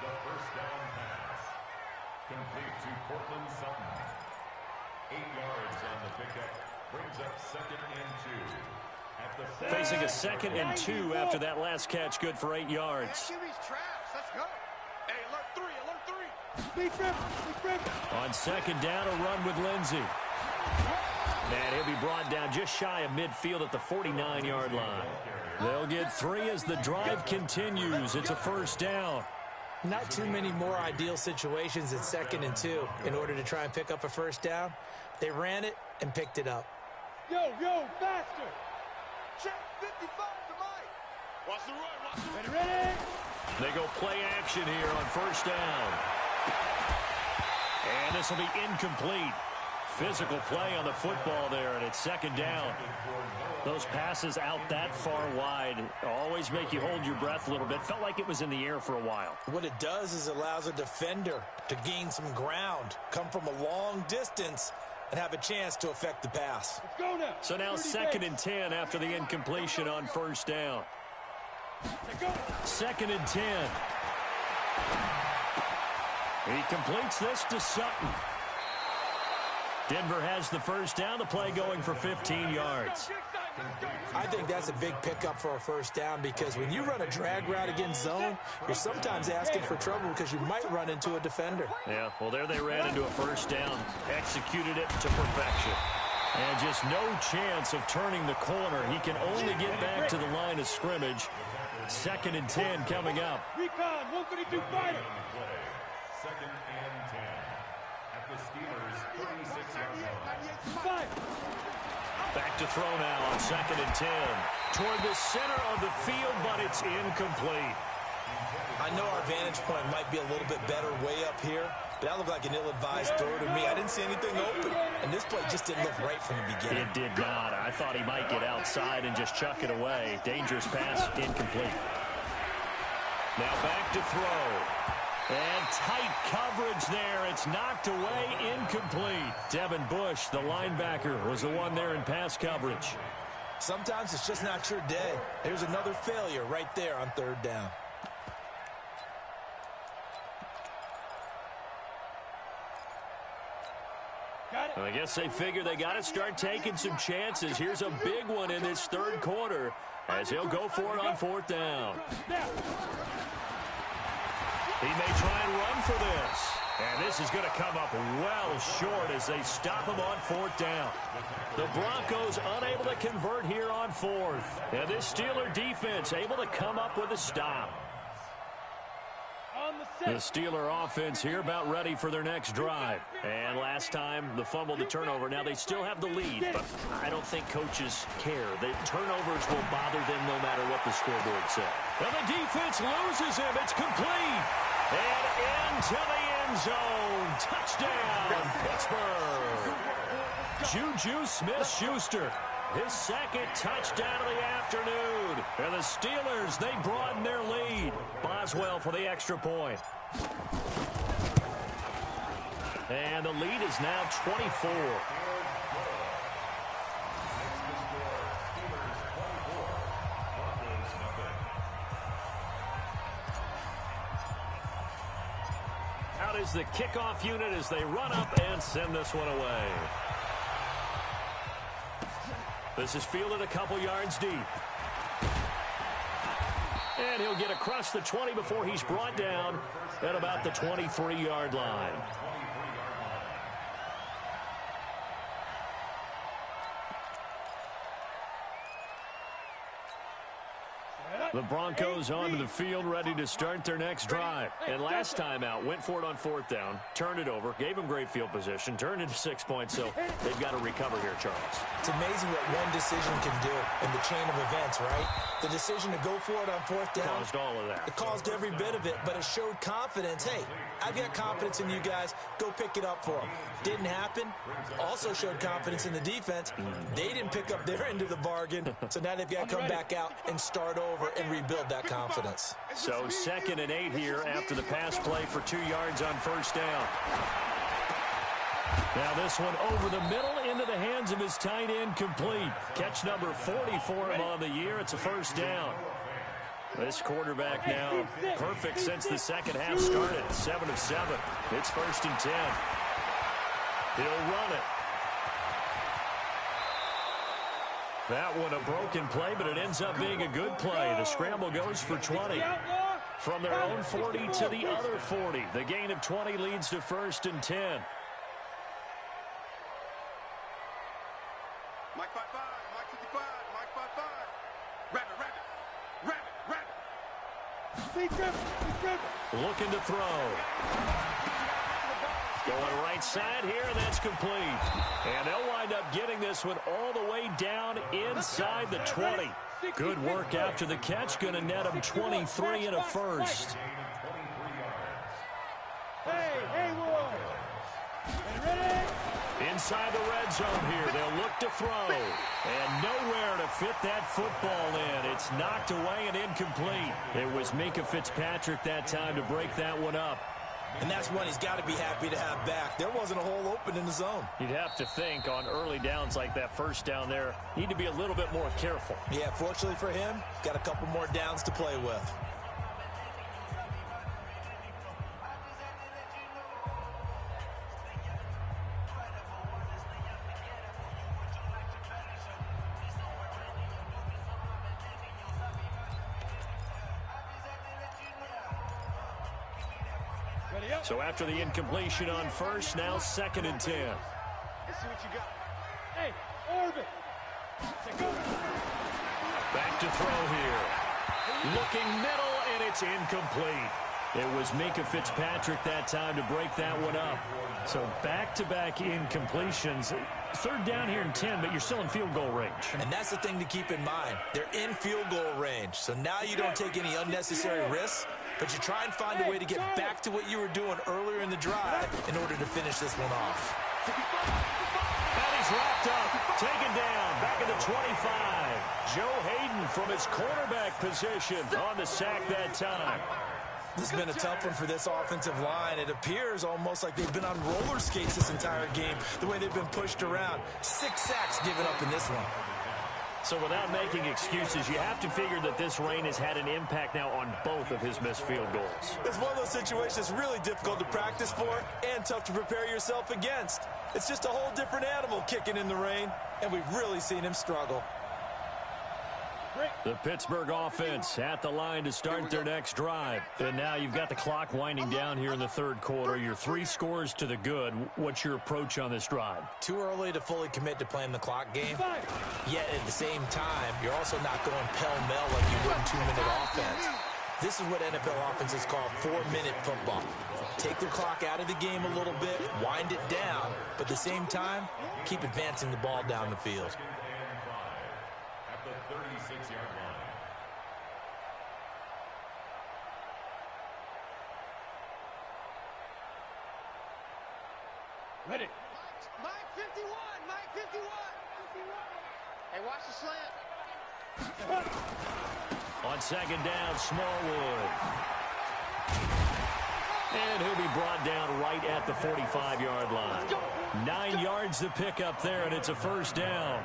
The 1st down pass. Complete to Cortland Sutton. 8 yards on the pickup. Brings up 2nd and 2. At the Facing a 2nd and 2 after that last catch. Good for 8 yards. Let's go. Hey, alert 3. On 2nd down, a run with Lindsey. And he'll be brought down just shy of midfield at the 49-yard line. They'll get 3 as the drive continues. It's a 1st down. Not too many more ideal situations at 2nd and 2 in order to try and pick up a 1st down. They ran it and picked it up. Yo, faster. Check 55 to Mike. Watch the run. Ready. They go play action here on 1st down. And this will be incomplete. physical play on the football there, and it's second down. Those passes out that far wide always make you hold your breath a little bit. Felt like it was in the air for a while. What it does is it allows a defender to gain some ground, come from a long distance, and have a chance to affect the pass. Let's go now. So now 2nd and 10 after the incompletion on first down. 2nd and 10. He completes this to Sutton. Denver has the first down. The play going for 15 yards. I think that's a big pickup for a first down because when you run a drag route against zone, you're sometimes asking for trouble because you might run into a defender. Yeah, well, there they ran into a first down. Executed it to perfection. And just no chance of turning the corner. He can only get back to the line of scrimmage. 2nd and 10 coming up. Recon, 132 fighter. 2nd and 10 at the Steelers' 36-yard line. Back to throw now on 2nd and 10. Toward the center of the field, but it's incomplete. I know our vantage point might be a little bit better way up here, but that looked like an ill-advised throw to me. I didn't see anything open, and this play just didn't look right from the beginning. It did not. I thought he might get outside and just chuck it away. Dangerous pass, incomplete. Now back to throw. And tight coverage there. It's knocked away, incomplete. Devin Bush, the linebacker, was the one there in pass coverage. Sometimes it's just not your day. There's another failure right there on 3rd down. Well, I guess they figure they got to start taking some chances. Here's a big one in this 3rd quarter as he'll go for it on 4th down. He may try and run for this. And this is going to come up well short as they stop him on 4th down. The Broncos unable to convert here on 4th. And this Steeler defense able to come up with a stop. The Steeler offense here about ready for their next drive. And last time, the fumble, the turnover. Now, they still have the lead, but I don't think coaches care. The turnovers will bother them no matter what the scoreboard says. And the defense loses him. It's complete. And into the end zone. Touchdown, Pittsburgh. Juju Smith-Schuster. His 2nd touchdown of the afternoon. And the Steelers, they broaden their lead. Boswell for the extra point. And the lead is now 24. Out is the kickoff unit as they run up and send this one away. This is fielded a couple yards deep. And he'll get across the 20 before he's brought down at about the 23-yard line. The Broncos onto the field, ready to start their next drive. And last time out, went for it on 4th down, turned it over, gave them great field position, turned into 6 points, so they've got to recover here, Charles. It's amazing what one decision can do in the chain of events, right? The decision to go for it on 4th down. Caused all of that. It caused every bit of it, but it showed confidence. Hey, I've got confidence in you guys. Go pick it up for them. Didn't happen. Also showed confidence in the defense. They didn't pick up their end of the bargain, so now they've got to come back out and start over and rebuild that confidence. So 2nd and 8 here after the pass play for 2 yards on 1st down. Now this one over the middle into the hands of his tight end, complete. Catch number 40 for him on the year. It's a 1st down. This quarterback now perfect since the 2nd half started. 7 of 7. It's 1st and 10. He'll run it. That one a broken play, but it ends up being a good play. The scramble goes for 20. From their own 40 to the other 40. The gain of 20 leads to 1st and 10. Mike 5-5, Mike 55, Mike 5-5. Rabbit. Looking to throw. Going right side here, that's complete. And they'll wind up getting this one all the way down inside the 20. Good work after the catch. Going to net him 23 and a 1st. Hey, Haywood. Ready? Inside the red zone here, they'll look to throw. And nowhere to fit that football in. It's knocked away and incomplete. It was Minkah Fitzpatrick that time to break that one up. And that's one he's got to be happy to have back. There wasn't a hole open in the zone. You'd have to think on early downs like that first down there, need to be a little bit more careful. Yeah, fortunately for him, got a couple more downs to play with. So after the incompletion on first, now 2nd and 10. Let's see what you got. Hey, Orbit. Back to throw here. Looking middle, and it's incomplete. It was Minkah Fitzpatrick that time to break that one up. So back-to-back incompletions. 3rd down here and 10, but you're still in field goal range. And that's the thing to keep in mind. They're in field goal range. So now you don't take any unnecessary risks, but you try and find a way to get back to what you were doing earlier in the drive in order to finish this one off. And he's wrapped up, taken down, back at the 25. Joe Hayden from his quarterback position on the sack that time. This has been a tough one for this offensive line. It appears almost like they've been on roller skates this entire game, the way they've been pushed around. 6 sacks given up in this one. So without making excuses, you have to figure that this rain has had an impact now on both of his missed field goals. It's one of those situations that's really difficult to practice for and tough to prepare yourself against. It's just a whole different animal kicking in the rain, and we've really seen him struggle. The Pittsburgh offense at the line to start their next drive. And now you've got the clock winding down here in the 3rd quarter. You're 3 scores to the good. What's your approach on this drive? Too early to fully commit to playing the clock game. Yet at the same time, you're also not going pell-mell like you would in 2-minute offense. This is what NFL offenses call 4-minute football. Take the clock out of the game a little bit, wind it down, but at the same time, keep advancing the ball down the field. At the 36-yard line. Ready. Mike 51, Mike 51. Hey, watch the slant. On 2nd down, Smallwood. And he'll be brought down right at the 45-yard line. 9 yards to pick up there, and it's a 1st down.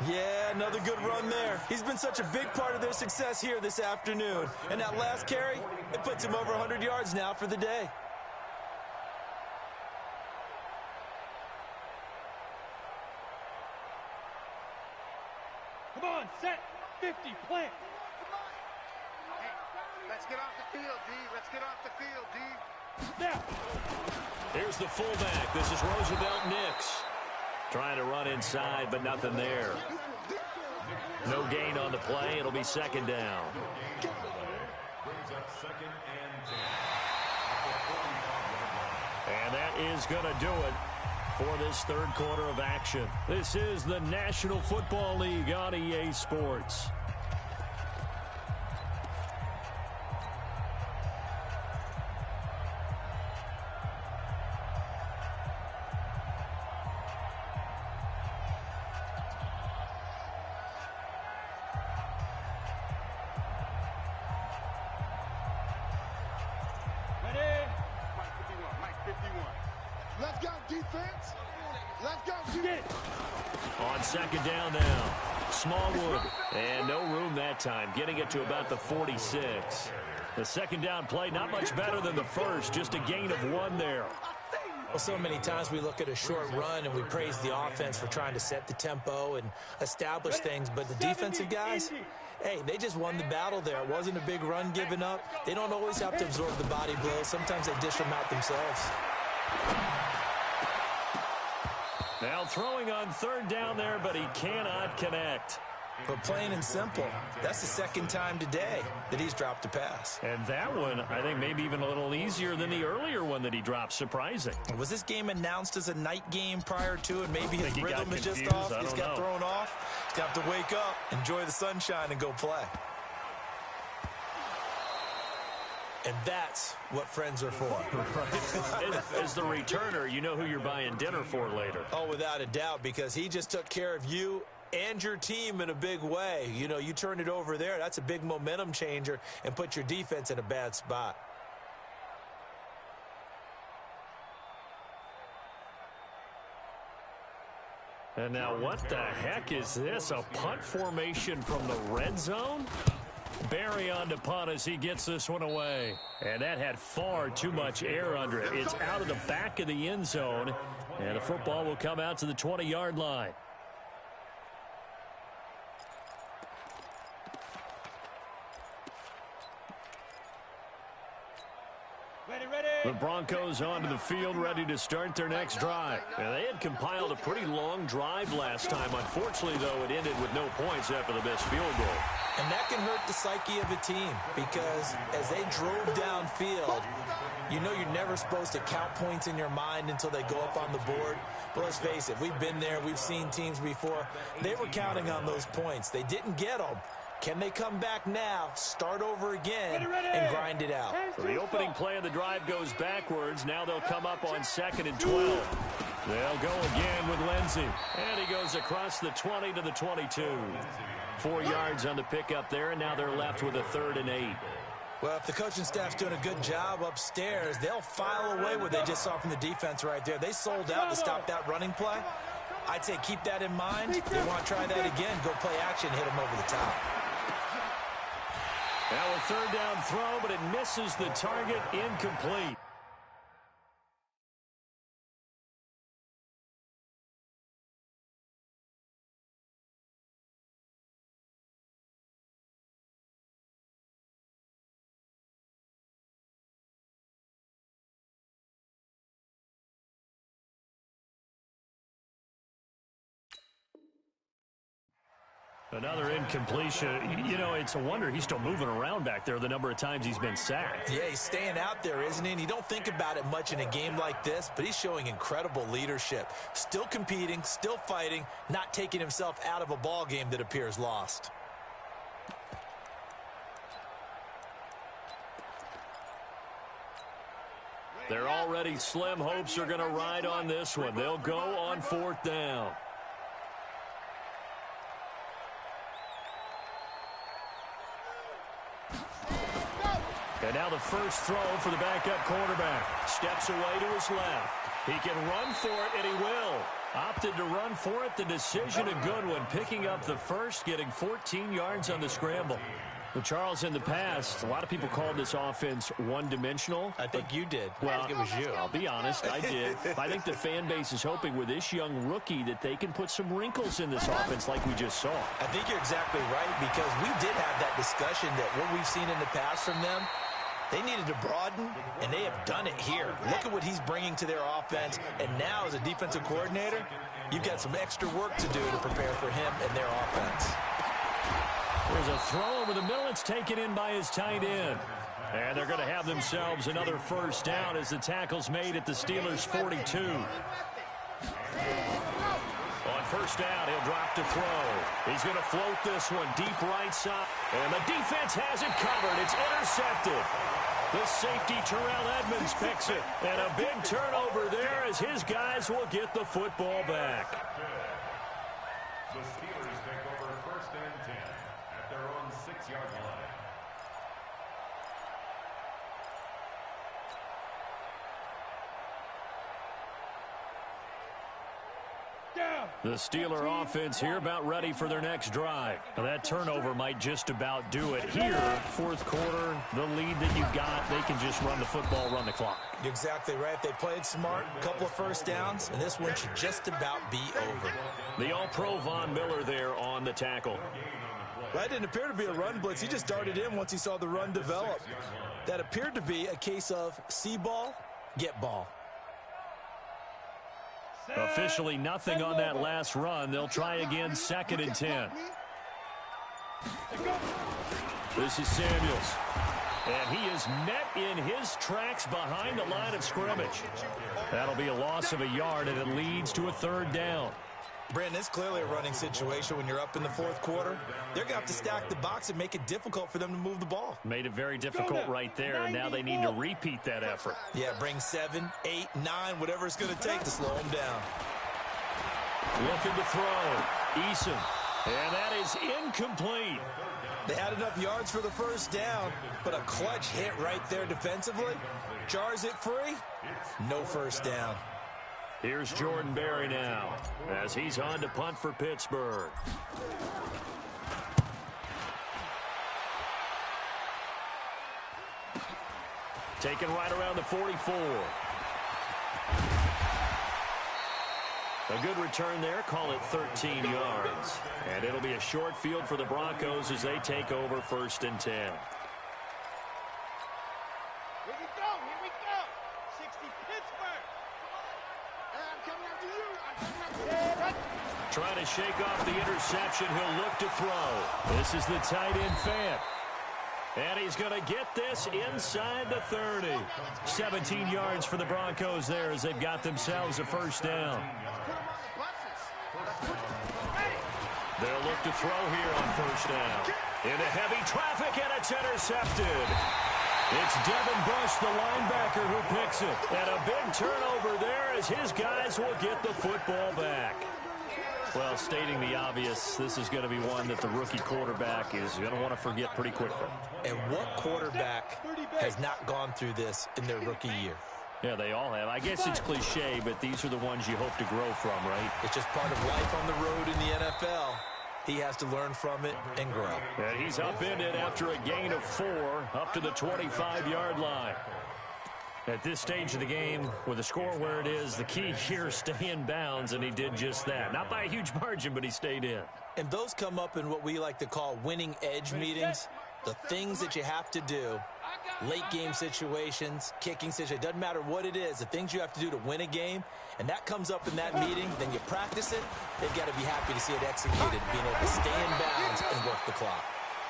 Yeah, another good run there. He's been such a big part of their success here this afternoon. And that last carry, it puts him over 100 yards now for the day. Come on, set. 50, plant. Hey, let's get off the field, D. Let's get off the field, D. Snap. Here's the fullback. This is Roosevelt Nix. Trying to run inside, but nothing there. No gain on the play. It'll be 2nd down. Brings up 2nd and 10. And that is going to do it for this 3rd quarter of action. This is the National Football League on EA Sports. Let's go, defense. Let's go, defense. On 2nd down now, Smallwood. And no room that time, getting it to about the 46. The 2nd down play, not much better than the first, just a gain of 1 there. Well, so many times we look at a short run and we praise the offense for trying to set the tempo and establish things, but the defensive guys, hey, they just won the battle there. It wasn't a big run given up. They don't always have to absorb the body blows. Sometimes they dish them out themselves. Now throwing on 3rd down there, but he cannot connect. But plain and simple, that's the 2nd time today that he's dropped a pass. And that one, I think, maybe even a little easier than the earlier one that he dropped. Surprising. Was this game announced as a night game prior to, and maybe his he rhythm is just off? He's got thrown off. He's got to wake up, enjoy the sunshine, and go play. And that's what friends are for. Right. As the returner, you know who you're buying dinner for later. Oh, without a doubt, because he just took care of you and your team in a big way. You know, you turn it over there, that's a big momentum changer and put your defense in a bad spot. And now what the heck is this? A punt formation from the red zone? Barry on to punt as he gets this one away. And that had far too much air under it. It's out of the back of the end zone. And the football will come out to the 20-yard line. The Broncos onto the field, ready to start their next drive. And they had compiled a pretty long drive last time. Unfortunately, though, it ended with no points after the missed field goal. And that can hurt the psyche of a team because as they drove downfield, you know you're never supposed to count points in your mind until they go up on the board. But let's face it, we've been there. We've seen teams before. They were counting on those points. They didn't get them. Can they come back now, start over again, and grind it out? So the opening play of the drive goes backwards. Now they'll come up on 2nd and 12. They'll go again with Lindsey. And he goes across the 20 to the 22. 4 yards on the pickup there, and now they're left with a 3rd and 8. Well, if the coaching staff's doing a good job upstairs, they'll file away what they just saw from the defense right there. They sold out to stop that running play. I'd say keep that in mind. If they want to try that again, go play action, hit them over the top. Now a 3rd down throw, but it misses the target, incomplete. Another incompletion. You know, it's a wonder he's still moving around back there the number of times he's been sacked. Yeah, he's staying out there, isn't he? And you don't think about it much in a game like this, but he's showing incredible leadership. Still competing, still fighting, not taking himself out of a ball game that appears lost. Their already slim hopes are going to ride on this one. They'll go on 4th down. And now the first throw for the backup quarterback. Steps away to his left. He can run for it, and he will. Opted to run for it. The decision a good one. Picking up the first, getting 14 yards on the scramble. Well, Charles, in the past, a lot of people called this offense one-dimensional. I think you did. Well, I think it was you. I'll be honest, I did. I think the fan base is hoping with this young rookie that they can put some wrinkles in this offense like we just saw. I think you're exactly right because we did have that discussion that what we've seen in the past from them, they needed to broaden, and they have done it here. Look at what he's bringing to their offense, and now as a defensive coordinator, you've got some extra work to do to prepare for him and their offense. There's a throw over the middle. It's taken in by his tight end. And they're going to have themselves another first down as the tackle's made at the Steelers' 42. On first down, he'll drop to throw. He's going to float this one deep right side. And the defense has it covered. It's intercepted. The safety, Terrell Edmonds, picks it. And a big turnover there as his guys will get the football back. The Steelers take over 1st and 10 at their own 6-yard line. The Steeler offense here about ready for their next drive. Now that turnover might just about do it here. 4th quarter, the lead that you've got, they can just run the football, run the clock. You're exactly right. They played smart, a couple of first downs, and this one should just about be over. The All-Pro Von Miller there on the tackle. That didn't appear to be a run blitz. He just darted in once he saw the run develop. That appeared to be a case of see ball, get ball. Officially nothing on that last run. They'll try again 2nd and 10. This is Samuels. And he is met in his tracks behind the line of scrimmage. That'll be a loss of a yard, and it leads to a 3rd down. Brandon, it's clearly a running situation when you're up in the fourth quarter. They're going to have to stack the box and make it difficult for them to move the ball. Made it very difficult right there, and now they need to repeat that effort. Yeah, bring 7, 8, 9, whatever it's going to take to slow them down. Looking to throw. Eason. And that is incomplete. They had enough yards for the first down, but a clutch hit right there defensively. Jars it free. No first down. Here's Jordan Berry now as he's on to punt for Pittsburgh. Taken right around the 44. A good return there. Call it 13 yards. And it'll be a short field for the Broncos as they take over 1st and 10. Here we go. Here we go. 60 Pittsburgh. I'm coming after you. I'm coming after you. Trying to shake off the interception. He'll look to throw. This is the tight end Fant. And he's going to get this inside the 30. 17 yards for the Broncos there as they've got themselves a first down. They'll look to throw here on first down. Into heavy traffic, and it's intercepted. It's Devin Bush, the linebacker, who picks it. And a big turnover there as his guys will get the football back. Well, stating the obvious, this is going to be one that the rookie quarterback is going to want to forget pretty quickly. And what quarterback has not gone through this in their rookie year? Yeah, they all have. I guess it's cliche, but these are the ones you hope to grow from, right? It's just part of life on the road in the NFL. He has to learn from it and grow. And he's upended after a gain of 4 up to the 25-yard line. At this stage of the game, with the score where it is, the key here is stay in bounds, and he did just that. Not by a huge margin, but he stayed in. And those come up in what we like to call winning edge meetings. The things that you have to do, late game situations, kicking situations, doesn't matter what it is, the things you have to do to win a game, and that comes up in that meeting, then you practice it, they've got to be happy to see it executed, being able to stay in bounds and work the clock.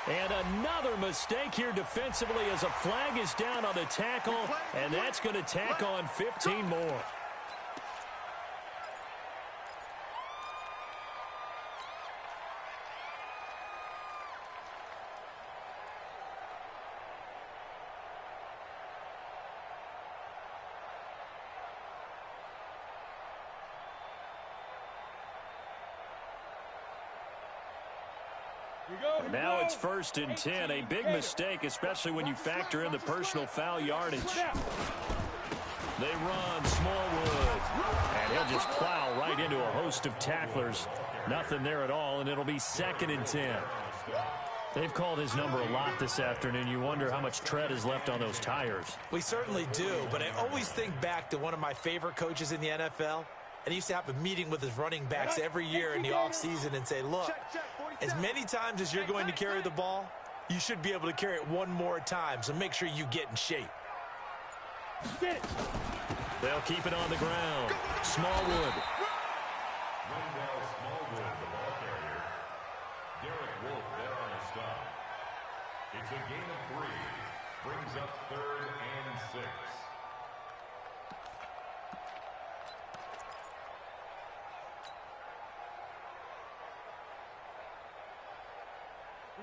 And another mistake here defensively as a flag is down on the tackle, and that's going to tack on 15 more. Now it's 1st and 10. A big mistake, especially when you factor in the personal foul yardage. They run Smallwood, and he'll just plow right into a host of tacklers. Nothing there at all, and it'll be 2nd and 10. They've called his number a lot this afternoon. You wonder how much tread is left on those tires. We certainly do, but I always think back to one of my favorite coaches in the NFL. And he used to have a meeting with his running backs every year in the offseason and say, look, as many times as you're going to carry the ball, you should be able to carry it one more time, so make sure you get in shape. They'll keep it on the ground. Smallwood. Smallwood, the ball carrier. Derek Wolf there on a stop. It's a gain of 3. Brings up 3rd and 6.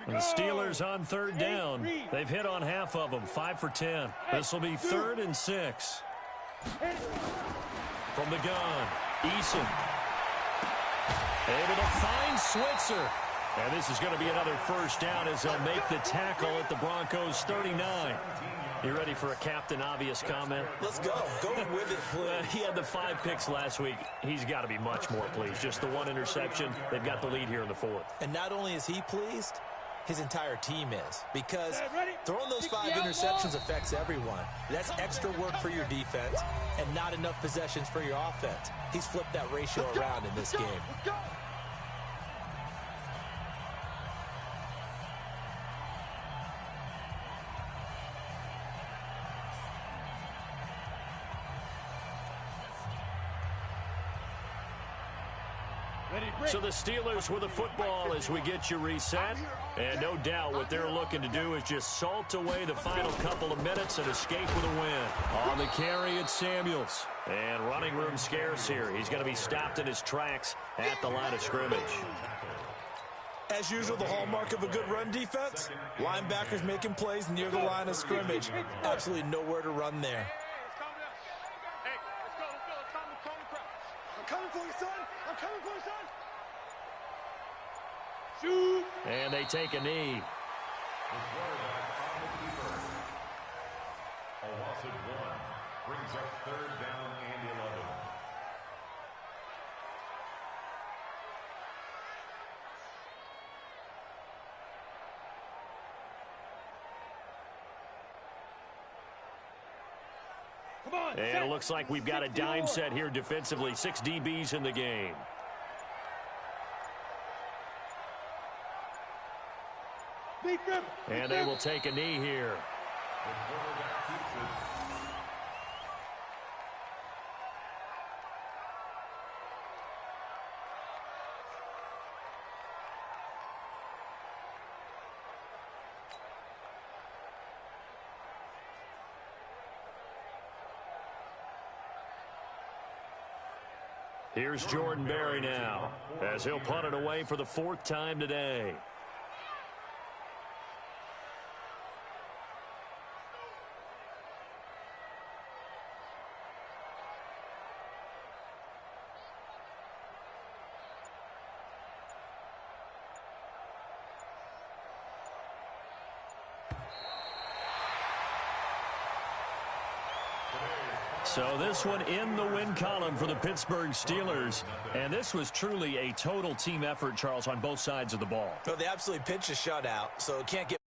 And the Steelers on 3rd down. They've hit on half of them, 5 for 10. This will be 3rd and 6. From the gun, Eason. Able to find Switzer. And this is going to be another first down as they'll make the tackle at the Broncos 39. You ready for a Captain Obvious comment? Let's go. Go with it, please. He had the 5 picks last week. He's got to be much more pleased. Just the 1 interception. They've got the lead here in the 4th. And not only is he pleased, his entire team is. Because throwing those 5 interceptions affects everyone. That's extra work for your defense and not enough possessions for your offense. He's flipped that ratio around in this game. So the Steelers with the football as we get you reset. And no doubt what they're looking to do is just salt away the final couple of minutes and escape with a win. On the carry, it's Samuels. And running room scarce here. He's going to be stopped in his tracks at the line of scrimmage. As usual, the hallmark of a good run defense, linebackers making plays near the line of scrimmage. Absolutely nowhere to run there. Hey, let's go. I'm coming for you, son. I'm coming for you, son. Shoot. And they take a knee. The quarterback on the keeper. A loss of 1 brings up 3rd down and 11. Come on. And it looks like we've got a dime set here defensively. 6 DBs in the game. And they will take a knee here. The quarterback keeps it. Here's Jordan Berry now, as he'll punt it away for the 4th time today. So this one in the win column for the Pittsburgh Steelers. And this was truly a total team effort, Charles, on both sides of the ball. Well, they absolutely pitched a shutout, so it can't get